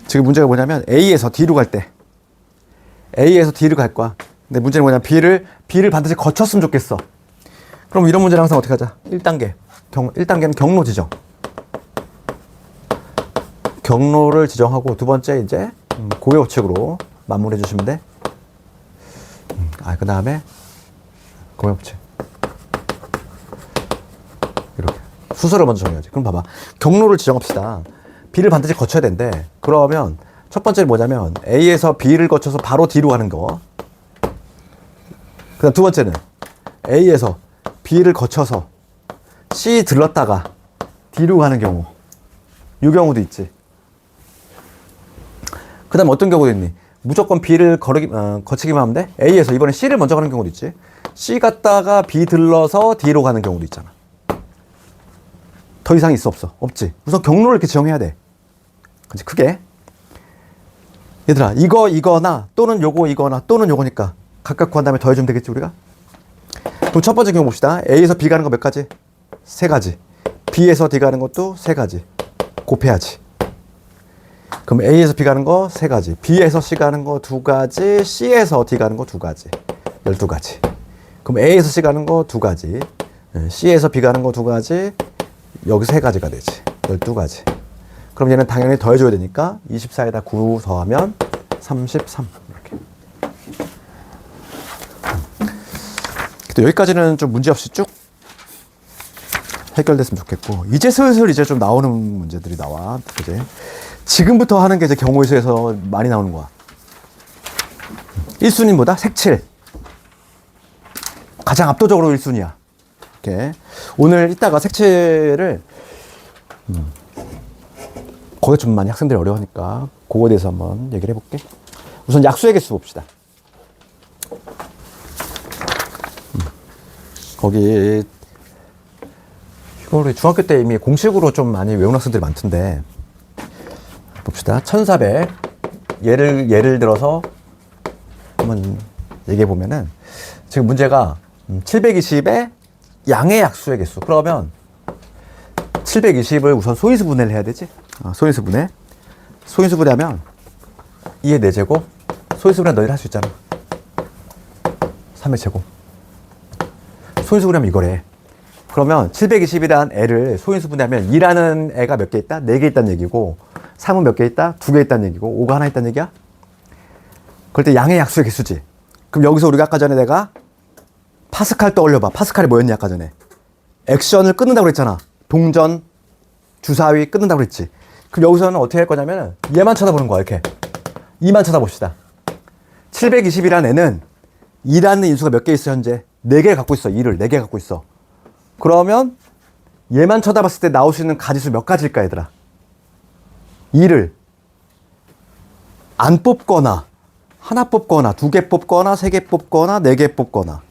지금 문제가 뭐냐면 A에서 D로 갈 때 A에서 D로 갈 거야. 근데 문제는 뭐냐면 B를 반드시 거쳤으면 좋겠어. 그럼 이런 문제는 항상 어떻게 하자? 1단계. 1단계는 경로 지정. 경로를 지정하고 두 번째 이제 고의 법칙으로 마무리해 주시면 돼. 그 다음에 고의 법칙. 이렇게. 순서를 먼저 정해야지. 그럼 봐봐. 경로를 지정합시다. B를 반드시 거쳐야 된대. 그러면 첫 번째는 뭐냐면 A에서 B를 거쳐서 바로 D로 가는 거. 그 다음 두 번째는 A에서 B를 거쳐서 C 들렀다가 D로 가는 경우. 이 경우도 있지. 그 다음 어떤 경우도 있니? 무조건 B를 거치기만 하면 돼? A에서 이번에 C를 먼저 가는 경우도 있지. C 갔다가 B 들러서 D로 가는 경우도 있잖아. 더 이상 있어 없어? 없지. 우선 경로를 이렇게 지정해야 돼. 그치? 크게. 얘들아 이거나 또는 이거나 또는 요거니까 각각 구한 다음에 더해주면 되겠지 우리가? 그럼 첫 번째 경우 봅시다. A에서 B 가는 거 몇 가지? 세 가지. B에서 D 가는 것도 세 가지. 곱해야지. 그럼 A에서 B 가는 거 세 가지. B에서 C 가는 거 두 가지. C에서 D 가는 거 두 가지. 12가지. 그럼 A에서 C 가는 거 두 가지. C에서 B 가는 거 두 가지. 여기 세 가지가 되지. 12가지. 그럼 얘는 당연히 더해줘야 되니까 24에다 9 더하면 33 이렇게. 또 여기까지는 좀 문제 없이 쭉 해결됐으면 좋겠고, 이제 슬슬 이제 좀 나오는 문제들이 나와. 그지? 지금부터 하는 게 이제 경우에서 많이 나오는 거야. 1순위보다 색칠. 가장 압도적으로 1순위야. 이렇게. 오늘 이따가 색칠을, 거기 좀 많이 학생들이 어려우니까, 그거에 대해서 한번 얘기를 해볼게. 우선 약수의 개수 봅시다. 거기, 이거를 중학교 때 이미 공식으로 좀 많이 외운 학생들이 많던데, 봅시다. 1400. 예를 들어서 한번 얘기해 보면은, 지금 문제가 720의 양의 약수의 개수. 그러면 720을 우선 소인수 분해를 해야 되지? 소인수 분해. 소인수 분해하면 2의 4제곱. 소인수 분해 너희들 할 수 있잖아. 3의 제곱. 소인수 분해하면 이거래. 그러면 720이라는 애를 소인수 분해하면 2라는 애가 몇 개 있다? 4개 있다는 얘기고, 3은 몇 개 있다? 2개 있다는 얘기고, 5가 하나 있다는 얘기야? 그럴 때 양의 약수의 개수지. 그럼 여기서 우리가 아까 전에 내가 파스칼 떠올려봐. 파스칼이 뭐였냐, 아까 전에. 액션을 끊는다고 그랬잖아. 동전, 주사위 끊는다고 그랬지. 그럼 여기서는 어떻게 할 거냐면, 얘만 쳐다보는 거야, 이렇게. 2만 쳐다봅시다. 720이라는 애는 2라는 인수가 몇 개 있어, 현재? 4개 갖고 있어. 2를 4개 갖고 있어. 그러면 얘만 쳐다봤을 때 나올 수 있는 가지수 몇 가지일까, 얘들아? 2를 안 뽑거나, 하나 뽑거나, 2개 뽑거나, 3개 뽑거나, 4개 뽑거나.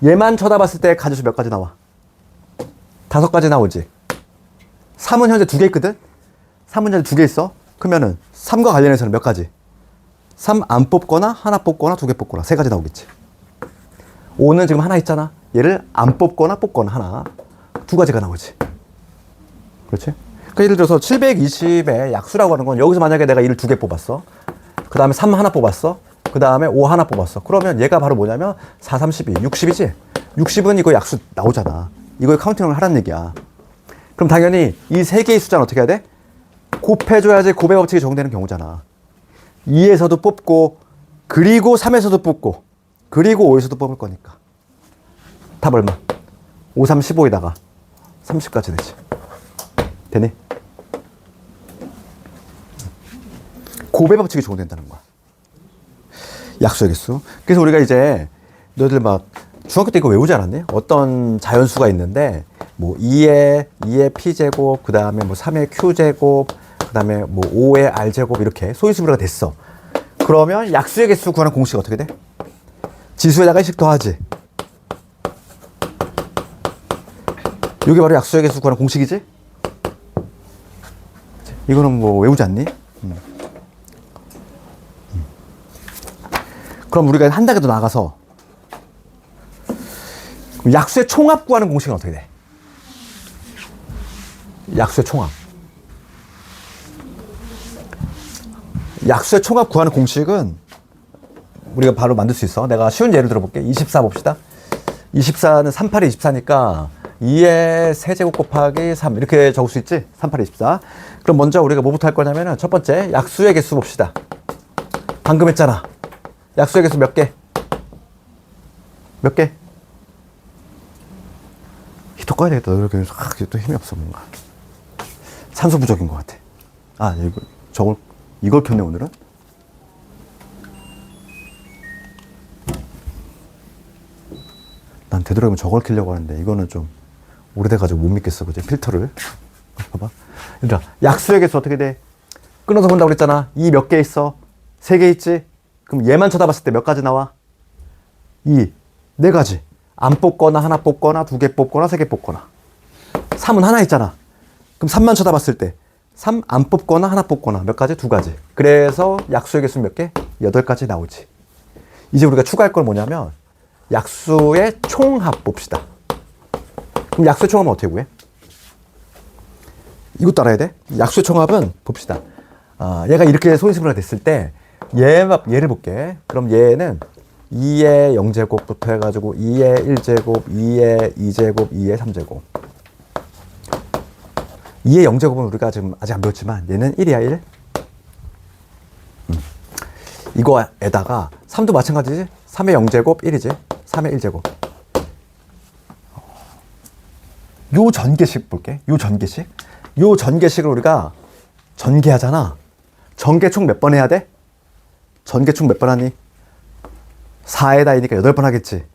얘만 쳐다봤을 때 가지수 몇 가지 나와? 5가지 나오지. 3은 현재 2개 있거든? 3은 현재 2개 있어. 그러면은 3과 관련해서는 몇 가지? 3 안 뽑거나, 하나 뽑거나, 2개 뽑거나, 3가지 나오겠지. 5는 지금 하나 있잖아. 얘를 안 뽑거나 하나. 2가지가 나오지. 그렇지? 그러니까 예를 들어서 720의 약수라고 하는 건, 여기서 만약에 내가 2를 2개 뽑았어. 그 다음에 3 하나 뽑았어. 그 다음에 5 하나 뽑았어. 그러면 얘가 바로 뭐냐면 4, 32, 60이지? 60은 이거 약수 나오잖아. 이걸 카운팅을 하라는 얘기야. 그럼 당연히 이 3개의 숫자는 어떻게 해야 돼? 곱해줘야지 곱의 법칙이 적용되는 경우잖아. 2에서도 뽑고, 그리고 3에서도 뽑고, 그리고 5에서도 뽑을 거니까. 답 얼마? 5, 3, 15에다가 30까지 되지. 되니? 곱의 법칙이 적용된다는 거야. 약수의 개수. 그래서 우리가 이제 너희들 막 중학교 때 이거 외우지 않았니? 어떤 자연수가 있는데 뭐 2의 p제곱, 그 다음에 뭐 3의 q제곱, 그 다음에 뭐 5의 r제곱, 이렇게 소인수 분해가 됐어. 그러면 약수의 개수 구하는 공식이 어떻게 돼? 지수에다가 1씩 더하지. 이게 바로 약수의 개수 구하는 공식이지? 이거는 뭐 외우지 않니? 그럼 우리가 한 단계 더 나가서 약수의 총합 구하는 공식은 어떻게 돼? 약수의 총합. 약수의 총합 구하는 공식은 우리가 바로 만들 수 있어. 내가 쉬운 예를 들어볼게. 24 봅시다. 24는 38이 24니까 2의 세제곱 곱하기 3 이렇게 적을 수 있지? 38이 24. 그럼 먼저 우리가 뭐부터 할 거냐면, 첫 번째 약수의 개수 봅시다. 방금 했잖아. 약수의 개수 몇 개? 몇 개? 또 꺼야 되겠다. 이렇게 또 힘이 없어, 뭔가. 산소 부족인 것 같아. 아, 이걸 켰네, 오늘은? 난 되도록이면 저걸 켜려고 하는데, 이거는 좀 오래돼가지고 못 믿겠어, 그지? 필터를. 봐봐. 얘들아, 약수의 개수 어떻게 돼? 끊어서 본다고 그랬잖아. 이 몇 개 있어? 3개 있지? 그럼 얘만 쳐다봤을 때 몇 가지 나와? 2, 4가지. 안 뽑거나, 하나 뽑거나, 2개 뽑거나, 3개 뽑거나. 3은 하나 있잖아. 그럼 3만 쳐다봤을 때 3 안 뽑거나, 하나 뽑거나, 몇 가지? 2가지. 그래서 약수의 개수 몇 개? 8가지 나오지. 이제 우리가 추가할 건 뭐냐면, 약수의 총합 봅시다. 그럼 약수의 총합은 어떻게 구해? 이것도 알아야 돼. 약수의 총합은 봅시다. 얘가 이렇게 소인수분해가 됐을 때 얘를 볼게. 그럼 얘는 2의 0제곱부터 해가지고 2의 1제곱, 2의 2제곱, 2의 3제곱. 2의 영제곱은 우리가 지금 아직 안 배웠지만 얘는 1이야 1. 이거에다가 3도 마찬가지지. 3의 영제곱 1이지. 3의 1제곱. 요 전개식 볼게. 요 전개식. 요 전개식을 우리가 전개하잖아. 전개 총 몇 번 해야 돼? 전개 총 몇 번 하니? 4에다이니까 8번 하겠지.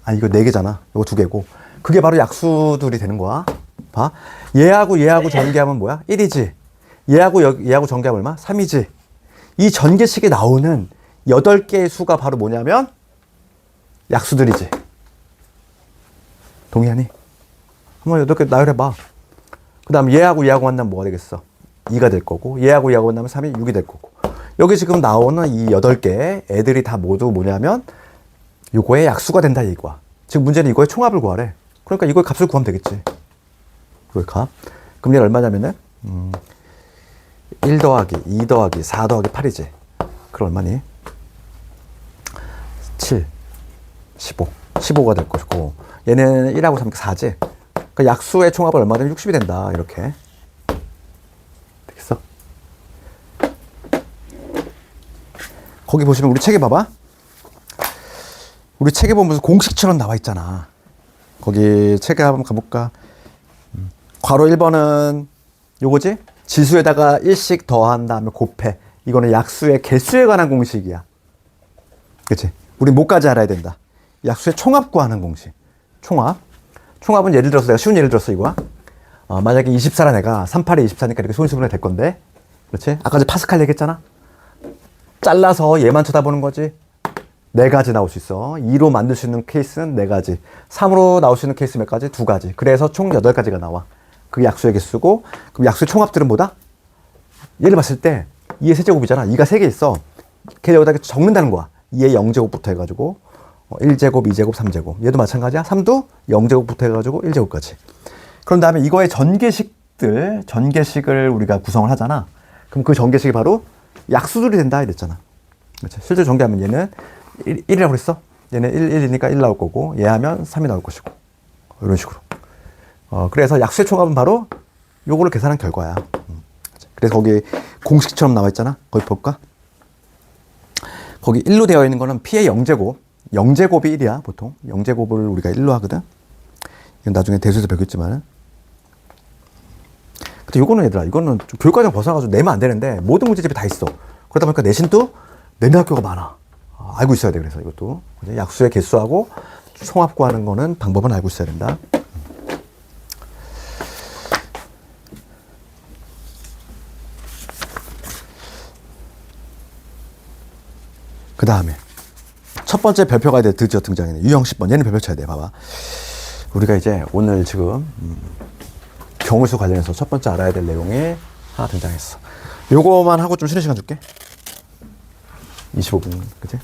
아, 이거 4개잖아. 이거 2개고. 그게 바로 약수들이 되는 거야. 봐. 얘하고 얘하고 전개하면 뭐야? 1이지. 얘하고 전개하면 얼마? 3이지. 이 전개식에 나오는 8개의 수가 바로 뭐냐면 약수들이지. 동의하니? 한번 8개 나열해봐. 그 다음 얘하고 얘하고 만나면 뭐가 되겠어? 2가 될 거고, 얘하고 얘하고 만나면 3이 6이 될 거고. 여기 지금 나오는 이 8개 애들이 다 모두 뭐냐면 요거의 약수가 된다 이거야. 지금 문제는 이거의 총합을 구하래. 그러니까 이거의 값을 구하면 되겠지. 이거의 값. 그럼 얘는 얼마냐면은 1 더하기 2 더하기 4 더하기 8이지. 그럼 얼마니? 7, 15. 15가 될 것이고, 얘는 1하고 3, 4지. 그러니까 약수의 총합은 얼마 되면 60이 된다. 이렇게. 되겠어? 거기 보시면 우리 책에 봐봐. 우리 책에 보면 무슨 공식처럼 나와 있잖아. 거기 책에 한번 가볼까? 괄호 1번은 요거지? 지수에다가 1씩 더한 다음에 곱해. 이거는 약수의 개수에 관한 공식이야. 그치? 우리 뭐까지 알아야 된다. 약수의 총합 구하는 공식. 총합. 총합은 예를 들어서 내가 쉬운 예를 들었어, 이거야. 만약에 24라 내가 38에 24니까 이렇게 소인수분해 될 건데. 그렇지? 아까 전에 파스칼 얘기했잖아. 잘라서 얘만 쳐다보는 거지. 4가지 나올 수 있어. 2로 만들 수 있는 케이스는 4가지. 3으로 나올 수 있는 케이스 몇 가지? 2가지. 그래서 총 8가지가 나와. 그게 약수의 개수고, 그럼 약수의 총합들은 뭐다? 얘를 봤을 때 2의 세제곱이잖아. 2가 3개 있어. 걔 여기다 적는다는 거야. 2의 0제곱부터 해가지고 1제곱, 2제곱, 3제곱. 얘도 마찬가지야. 3도 0제곱부터 해가지고 1제곱까지. 그런 다음에 이거의 전개식을 우리가 구성을 하잖아. 그럼 그 전개식이 바로 약수들이 된다 이랬잖아. 그렇지? 실제로 전개하면 얘는 1이라고 그랬어. 얘는 1이니까 1 나올 거고, 얘 하면 3이 나올 것이고. 이런 식으로. 그래서 약수의 총합은 바로 요거를 계산한 결과야. 그래서 거기 공식처럼 나와 있잖아. 거기 볼까? 거기 1로 되어 있는 거는 P의 0제곱. 0제곱이 1이야, 보통. 0제곱을 우리가 1로 하거든. 이건 나중에 대수에서 배우겠지만은. 근데 요거는 얘들아, 이거는 좀 교육과정 벗어나가지고 내면 안 되는데, 모든 문제집이 다 있어. 그러다 보니까 내신도 내는 학교가 많아. 알고 있어야 돼, 그래서 이것도. 약수의 개수하고 총합 구하는 거는 방법은 알고 있어야 된다. 그 다음에 첫 번째 별표가 드디어 등장이네. 유형 10번. 얘는 별표 쳐야 돼. 봐봐. 우리가 이제 오늘 지금 경우수 관련해서 첫 번째 알아야 될 내용이 하나 등장했어. 요거만 하고 좀 쉬는 시간 줄게. 25분. 그치?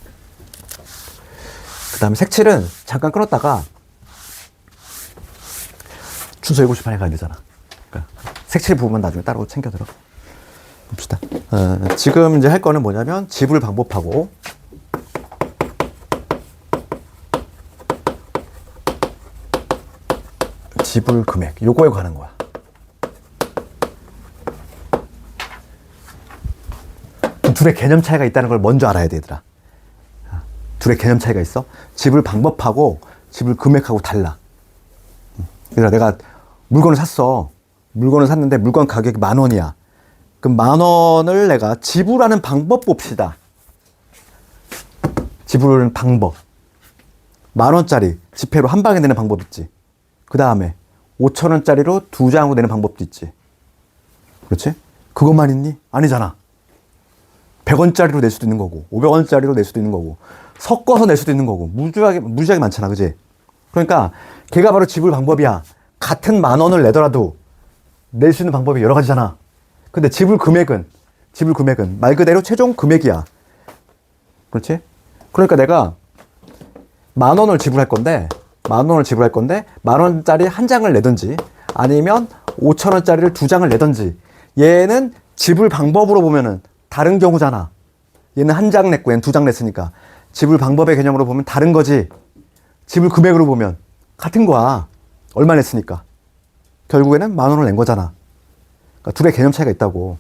그 다음에 색칠은 잠깐 끊었다가 순서 7시 반에 가야 되잖아. 그러니까 색칠 부분만 나중에 따로 챙겨들어. 봅시다. 지금 이제 할 거는 뭐냐면 지불 방법하고 지불 금액, 요거에 관한 거야. 둘의 개념 차이가 있다는 걸 먼저 알아야 되더라. 둘의 개념 차이가 있어. 지불 방법하고 지불 금액하고 달라. 그러니까 내가 물건을 샀어. 물건을 샀는데 물건 가격이 10,000원이야. 그럼 10,000원을 내가 지불하는 방법 봅시다. 지불하는 방법. 10,000원짜리 지폐로 한 방에 내는 방법 있지. 그 다음에 5,000원짜리로 2장으로 내는 방법도 있지. 그렇지? 그것만 있니? 아니잖아. 100원짜리로 낼 수도 있는 거고, 500원짜리로 낼 수도 있는 거고, 섞어서 낼 수도 있는 거고, 무지하게 많잖아. 그지? 그러니까 걔가 바로 지불 방법이야. 같은 10,000원을 내더라도 낼 수 있는 방법이 여러 가지잖아. 근데 지불 금액은 말 그대로 최종 금액이야. 그렇지? 그러니까 내가 10,000원을 지불할 건데 10,000원짜리 한 장을 내든지 아니면 5,000원짜리를 2장을 내든지, 얘는 지불 방법으로 보면은 다른 경우잖아. 얘는 한 장 냈고 얘는 2장 냈으니까 지불 방법의 개념으로 보면 다른 거지. 지불 금액으로 보면 같은 거야. 얼마 냈으니까. 결국에는 10,000원을 낸 거잖아. 그러니까 둘의 개념 차이가 있다고.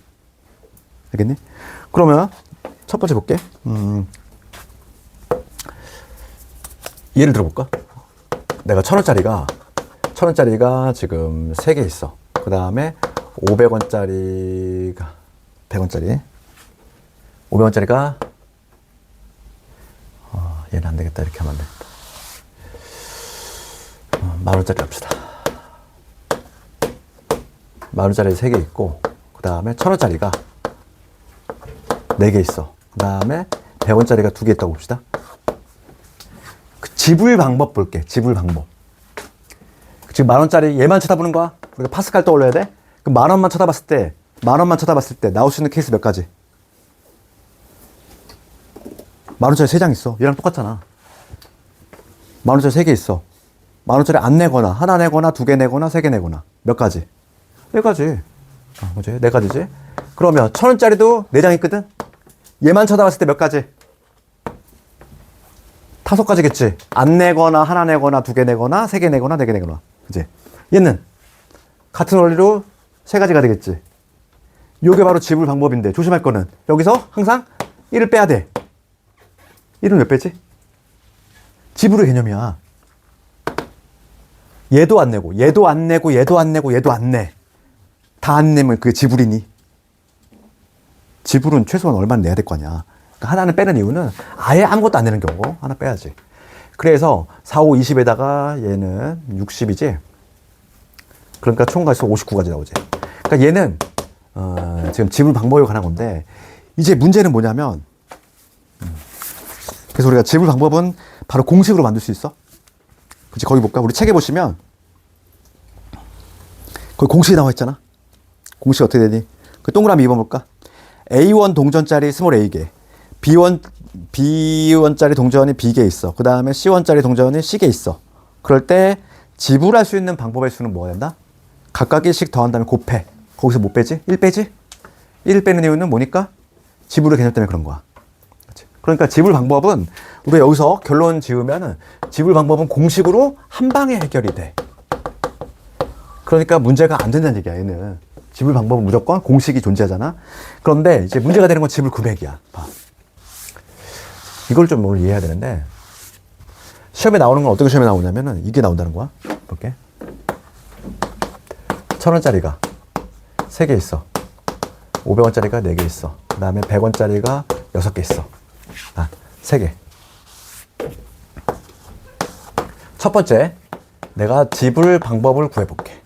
알겠니? 그러면 첫 번째 볼게. 예를 들어볼까? 내가 1,000원짜리가 지금 3개 있어. 그 다음에 500원짜리가 100원짜리 500원짜리가 얘는 안 되겠다. 이렇게 하면 안 되겠다. 10,000원짜리 합시다. 10,000원짜리 3개 있고, 그 다음에 1,000원짜리가 4개 있어. 그 다음에 100원짜리가 2개 있다고 봅시다. 그 지불 방법 볼게. 지불 방법. 지금 10,000원짜리 얘만 쳐다보는 거야? 우리가 파스칼 떠올려야 돼? 그럼 10,000원만 쳐다봤을 때 나올 수 있는 케이스 몇 가지? 10,000원짜리 3장 있어. 얘랑 똑같잖아. 10,000원짜리 3개 있어. 10,000원짜리 안 내거나, 하나 내거나, 2개 내거나, 3개 내거나. 몇 가지? 4가지. 뭐지? 4가지지? 그러면 1,000원짜리도 4장 있거든? 얘만 쳐다봤을 때 몇 가지? 5가지겠지? 안 내거나, 하나 내거나, 2개 내거나, 3개 내거나, 4개 내거나. 그치? 얘는 같은 원리로 3가지가 되겠지? 요게 바로 지불 방법인데, 조심할 거는 여기서 항상 1을 빼야 돼. 1은 왜 빼지? 지불의 개념이야. 얘도 안 내고, 얘도 안 내고, 얘도 안 내고, 얘도 안 내. 다 안 내면 그게 지불이니? 지불은 최소한 얼마나 내야 될 거 아니야. 그러니까 하나는 빼는 이유는 아예 아무것도 안 내는 경우 하나 빼야지. 그래서 4, 5, 20에다가 얘는 60이지? 그러니까 총 가지고 59가지 나오지. 그러니까 얘는 지금 지불 방법에 관한 건데, 이제 문제는 뭐냐면, 그래서 우리가 지불 방법은 바로 공식으로 만들 수 있어. 그치? 거기 볼까? 우리 책에 보시면 거기 공식이 나와 있잖아. 공식 어떻게 되니? 그 동그라미 2번 볼까? A1 동전짜리 스몰 A개, B1짜리 동전이 B개 있어. 그 다음에 C1짜리 동전이 C개 있어. 그럴 때 지불할 수 있는 방법의 수는 뭐가 된다? 각각 1씩 더한 다음에 곱해. 거기서 못 빼지? 1 빼지? 1 빼는 이유는 뭐니까? 지불의 개념 때문에 그런 거야. 그러니까 지불 방법은 우리가 여기서 결론 지으면은 지불 방법은 공식으로 한 방에 해결이 돼. 그러니까 문제가 안 된다는 얘기야, 얘는. 지불 방법은 무조건 공식이 존재하잖아. 그런데 이제 문제가 되는 건 지불 금액이야. 봐. 이걸 좀 오늘 이해해야 되는데, 시험에 나오는 건 어떻게 시험에 나오냐면은 이게 나온다는 거야. 볼게. 1,000원짜리가 3개 있어. 500원짜리가 4개 있어. 그 다음에 100원짜리가 6개 있어. 3개. 첫 번째, 내가 지불 방법을 구해볼게.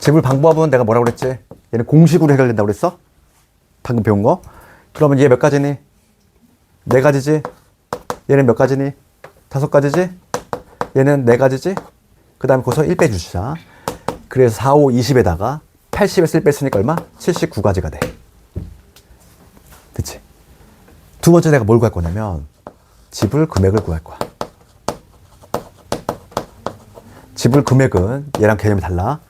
지불 방법은 내가 뭐라고 그랬지? 얘는 공식으로 해결된다고 그랬어? 방금 배운 거? 그러면 얘 몇 가지니? 4가지지? 얘는 몇 가지니? 5가지지? 얘는 4가지지? 그 다음에 거기서 1 빼주시자. 그래서 4, 5, 20에다가 80에서 1 뺐으니까 얼마? 79가지가 돼. 그치? 두 번째 내가 뭘 구할 거냐면 지불 금액을 구할 거야. 지불 금액은 얘랑 개념이 달라.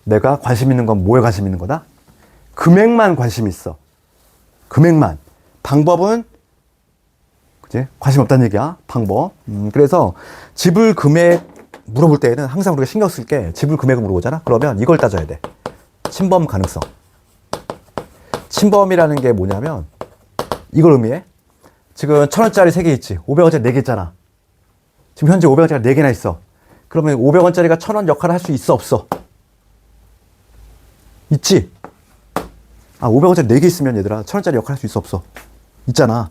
내가 관심 있는 건 뭐에 관심 있는 거다? 금액만 관심 있어. 금액만. 방법은 그치? 관심 없다는 얘기야. 방법. 그래서 지불 금액 물어볼 때에는 항상 우리가 신경 쓸 게 지불 금액을 물어보잖아. 그러면 이걸 따져야 돼. 침범 가능성. 침범이라는 게 뭐냐면 이걸 의미해. 지금 1,000원짜리 3개 있지. 500원짜리 4개 있잖아. 지금 현재 500원짜리 4개나 있어. 그러면 500원짜리가 1,000원 역할을 할 수 있어, 없어? 있지? 500원짜리 4개 있으면 얘들아 1,000원짜리 역할 할 수 있어, 없어? 있잖아.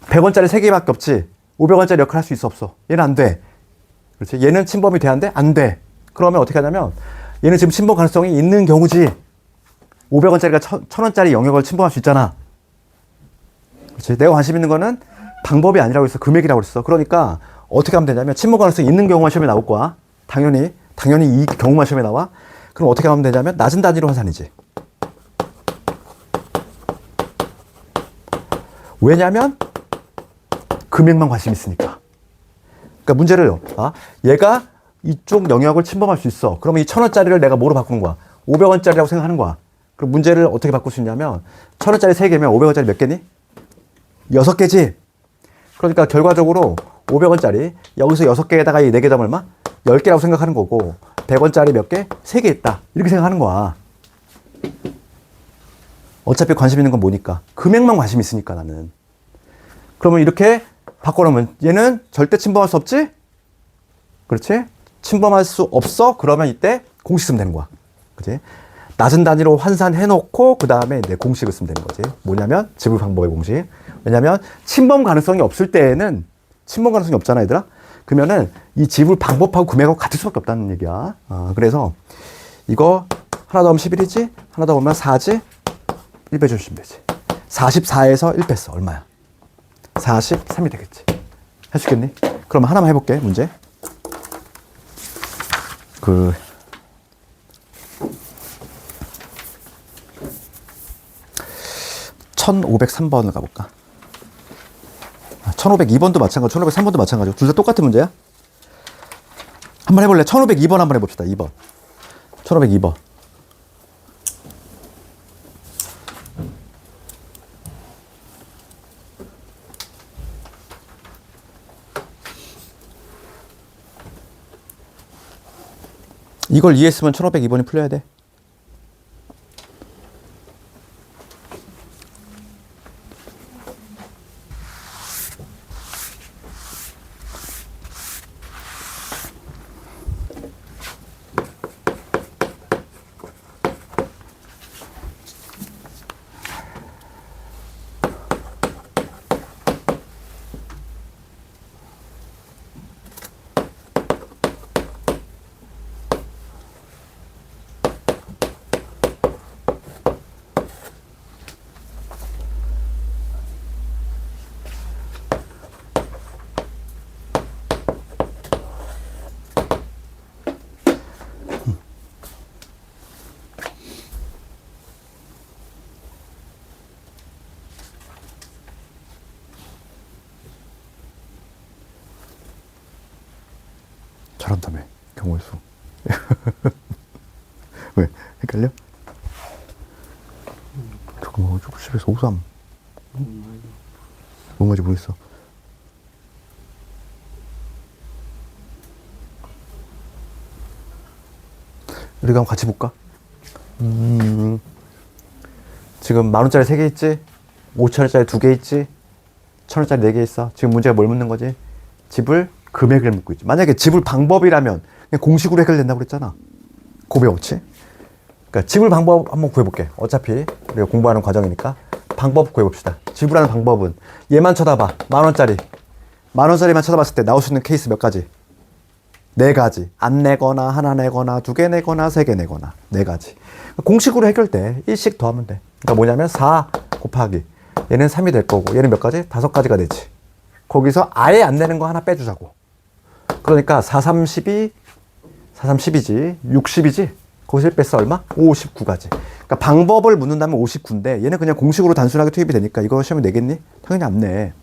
100원짜리 3개밖에 없지? 500원짜리 역할 할 수 있어, 없어? 얘는 안 돼. 그렇지? 얘는 침범이 돼야 안 돼? 안 돼. 그러면 어떻게 하냐면 얘는 지금 침범 가능성이 있는 경우지. 500원짜리가 1,000원짜리 영역을 침범할 수 있잖아. 그렇지? 내가 관심 있는 거는 방법이 아니라고 했어. 금액이라고 했어. 그러니까 어떻게 하면 되냐면 침범 가능성이 있는 경우만 시험에 나올 거야. 당연히 이 경우만 시험에 나와. 그럼 어떻게 하면 되냐면 낮은 단위로 환산이지. 왜냐면 금액만 관심 있으니까. 그러니까 문제를 얘가 이쪽 영역을 침범할 수 있어. 그러면 이 1,000원짜리를 내가 뭐로 바꾸는 거야? 500원짜리라고 생각하는 거야. 그럼 문제를 어떻게 바꿀 수 있냐면 1,000원짜리 3개면 500원짜리 몇 개니? 6개지? 그러니까 결과적으로 500원짜리 여기서 6개에다가 이 4개 더하면 얼마? 10개라고 생각하는 거고 100원짜리 몇 개? 3개 있다. 이렇게 생각하는 거야. 어차피 관심 있는 건 뭐니까? 금액만 관심 있으니까 나는. 그러면 이렇게 바꿔놓으면 얘는 절대 침범할 수 없지? 그렇지? 침범할 수 없어? 그러면 이때 공식 쓰면 되는 거야. 그치? 낮은 단위로 환산해놓고 그 다음에 내 공식을 쓰면 되는 거지. 뭐냐면 지불 방법의 공식. 왜냐면 침범 가능성이 없을 때에는 침범 가능성이 없잖아 얘들아. 그러면은 이 지불 방법하고 금액하고 같을 수밖에 없다는 얘기야. 그래서 이거 하나 더하면 11이지? 하나 더하면 4지? 1 빼주시면 되지. 44에서 1 뺐어. 얼마야? 43이 되겠지. 해주겠니? 그럼 하나만 해볼게. 문제. 1503번을 가볼까? 1502번도 마찬가지고 1503번도 마찬가지고 둘 다 똑같은 문제야? 한번 해볼래? 1502번 한번 해봅시다. 2번 1502번 이걸 이해했으면 1502번이 풀려야 돼. 잘한다며 경우의 수. 왜? 헷갈려? 잠깐만, 집에서 53. 뭔 말인지 모르겠어. 우리가 한번 같이 볼까? 지금 10,000원짜리 3개 있지? 5,000원짜리 2개 있지? 1,000원짜리 4개 있어. 지금 문제가 뭘 묻는 거지? 집을 금액을 묻고 있지. 만약에 지불 방법이라면 그냥 공식으로 해결된다고 그랬잖아. 고백 없지? 그러니까 지불 방법 한번 구해볼게. 어차피 우리가 공부하는 과정이니까 방법 구해봅시다. 지불하는 방법은 얘만 쳐다봐. 10,000원짜리. 10,000원짜리만 쳐다봤을 때 나올 수 있는 케이스 몇 가지? 4가지. 안 내거나 하나 내거나 2개 내거나 3개 내거나 4가지. 공식으로 해결돼. 1씩 더하면 돼. 그러니까 뭐냐면 4 곱하기 얘는 3이 될 거고 얘는 몇 가지? 5가지가 되지. 거기서 아예 안 내는 거 하나 빼주자고. 그러니까 4, 3, 12, 4, 3, 10이지. 60이지. 거기서 1 뺐어. 얼마? 59가지. 그러니까 방법을 묻는다면 59인데 얘는 그냥 공식으로 단순하게 투입이 되니까 이거 시험에 내겠니? 당연히 안 내.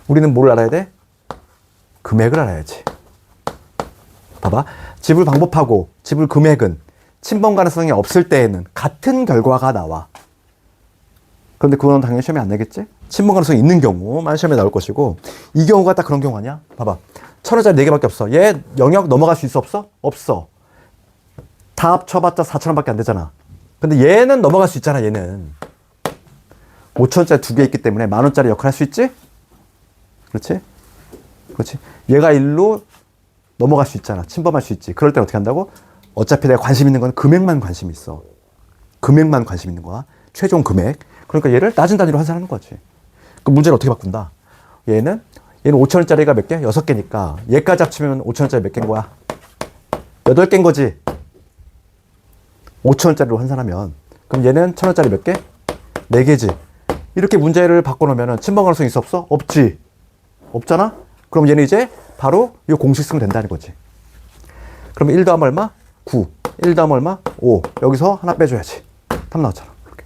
우리는 뭘 알아야 돼? 금액을 알아야지. 봐봐. 지불 방법하고 지불 금액은 침범 가능성이 없을 때에는 같은 결과가 나와. 그런데 그거는 당연히 시험에 안 내겠지? 침범 가능성이 있는 경우만 시험에 나올 것이고 이 경우가 딱 그런 경우 아니야? 봐봐. 1,000원짜리 4개밖에 없어. 얘 영역 넘어갈 수 있어 없어? 없어. 다 합쳐봤자 4,000원밖에 안 되잖아. 근데 얘는 넘어갈 수 있잖아. 얘는 5,000원짜리 2개 있기 때문에 10,000원짜리 역할 할 수 있지? 그렇지? 그렇지? 얘가 일로 넘어갈 수 있잖아. 침범할 수 있지. 그럴 때 어떻게 한다고? 어차피 내가 관심 있는 건 금액만 관심 있어. 금액만 관심 있는 거야. 최종 금액. 그러니까 얘를 낮은 단위로 환산하는 거지. 그 문제를 어떻게 바꾼다? 얘는 5,000원짜리가 몇 개? 6개니까 얘까지 합치면 5,000원짜리 몇 개인 거야? 8개인 거지. 5,000원짜리로 환산하면 그럼 얘는 1,000원짜리 몇 개? 4개지. 이렇게 문제를 바꿔놓으면 침범 가능성이 있어 없어? 없지. 없잖아? 그럼 얘는 이제 바로 이 공식 쓰면 된다는 거지. 그럼 1 더하면 얼마? 9. 1 더하면 얼마? 5. 여기서 하나 빼줘야지. 답 나왔잖아. 이렇게.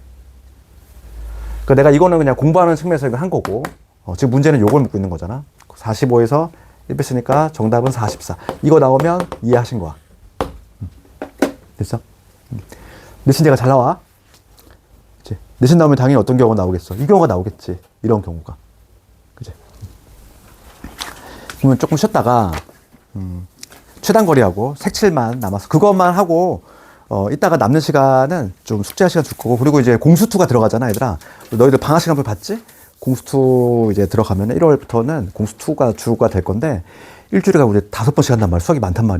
그러니까 내가 이거는 그냥 공부하는 측면에서 이거 한 거고 지금 문제는 요걸 묻고 있는 거잖아. 45에서 1 뺐으니까 정답은 44. 이거 나오면 이해하신 거야. 됐어? 내신제가 잘 나와. 그치? 내신 나오면 당연히 어떤 경우가 나오겠어? 이 경우가 나오겠지. 이런 경우가. 그치? 그러면 조금 쉬었다가 최단거리하고 색칠만 남아서 그것만 하고 이따가 남는 시간은 좀 숙제할 시간 줄 거고, 그리고 이제 공수투가 들어가잖아, 얘들아. 너희들 방학 시간 표 봤지? 공수투 이제 들어가면 1월부터는 공수투가 주가 될 건데 일주일에 우리 5번씩 한단 말이야. 수학이 많단 말이야.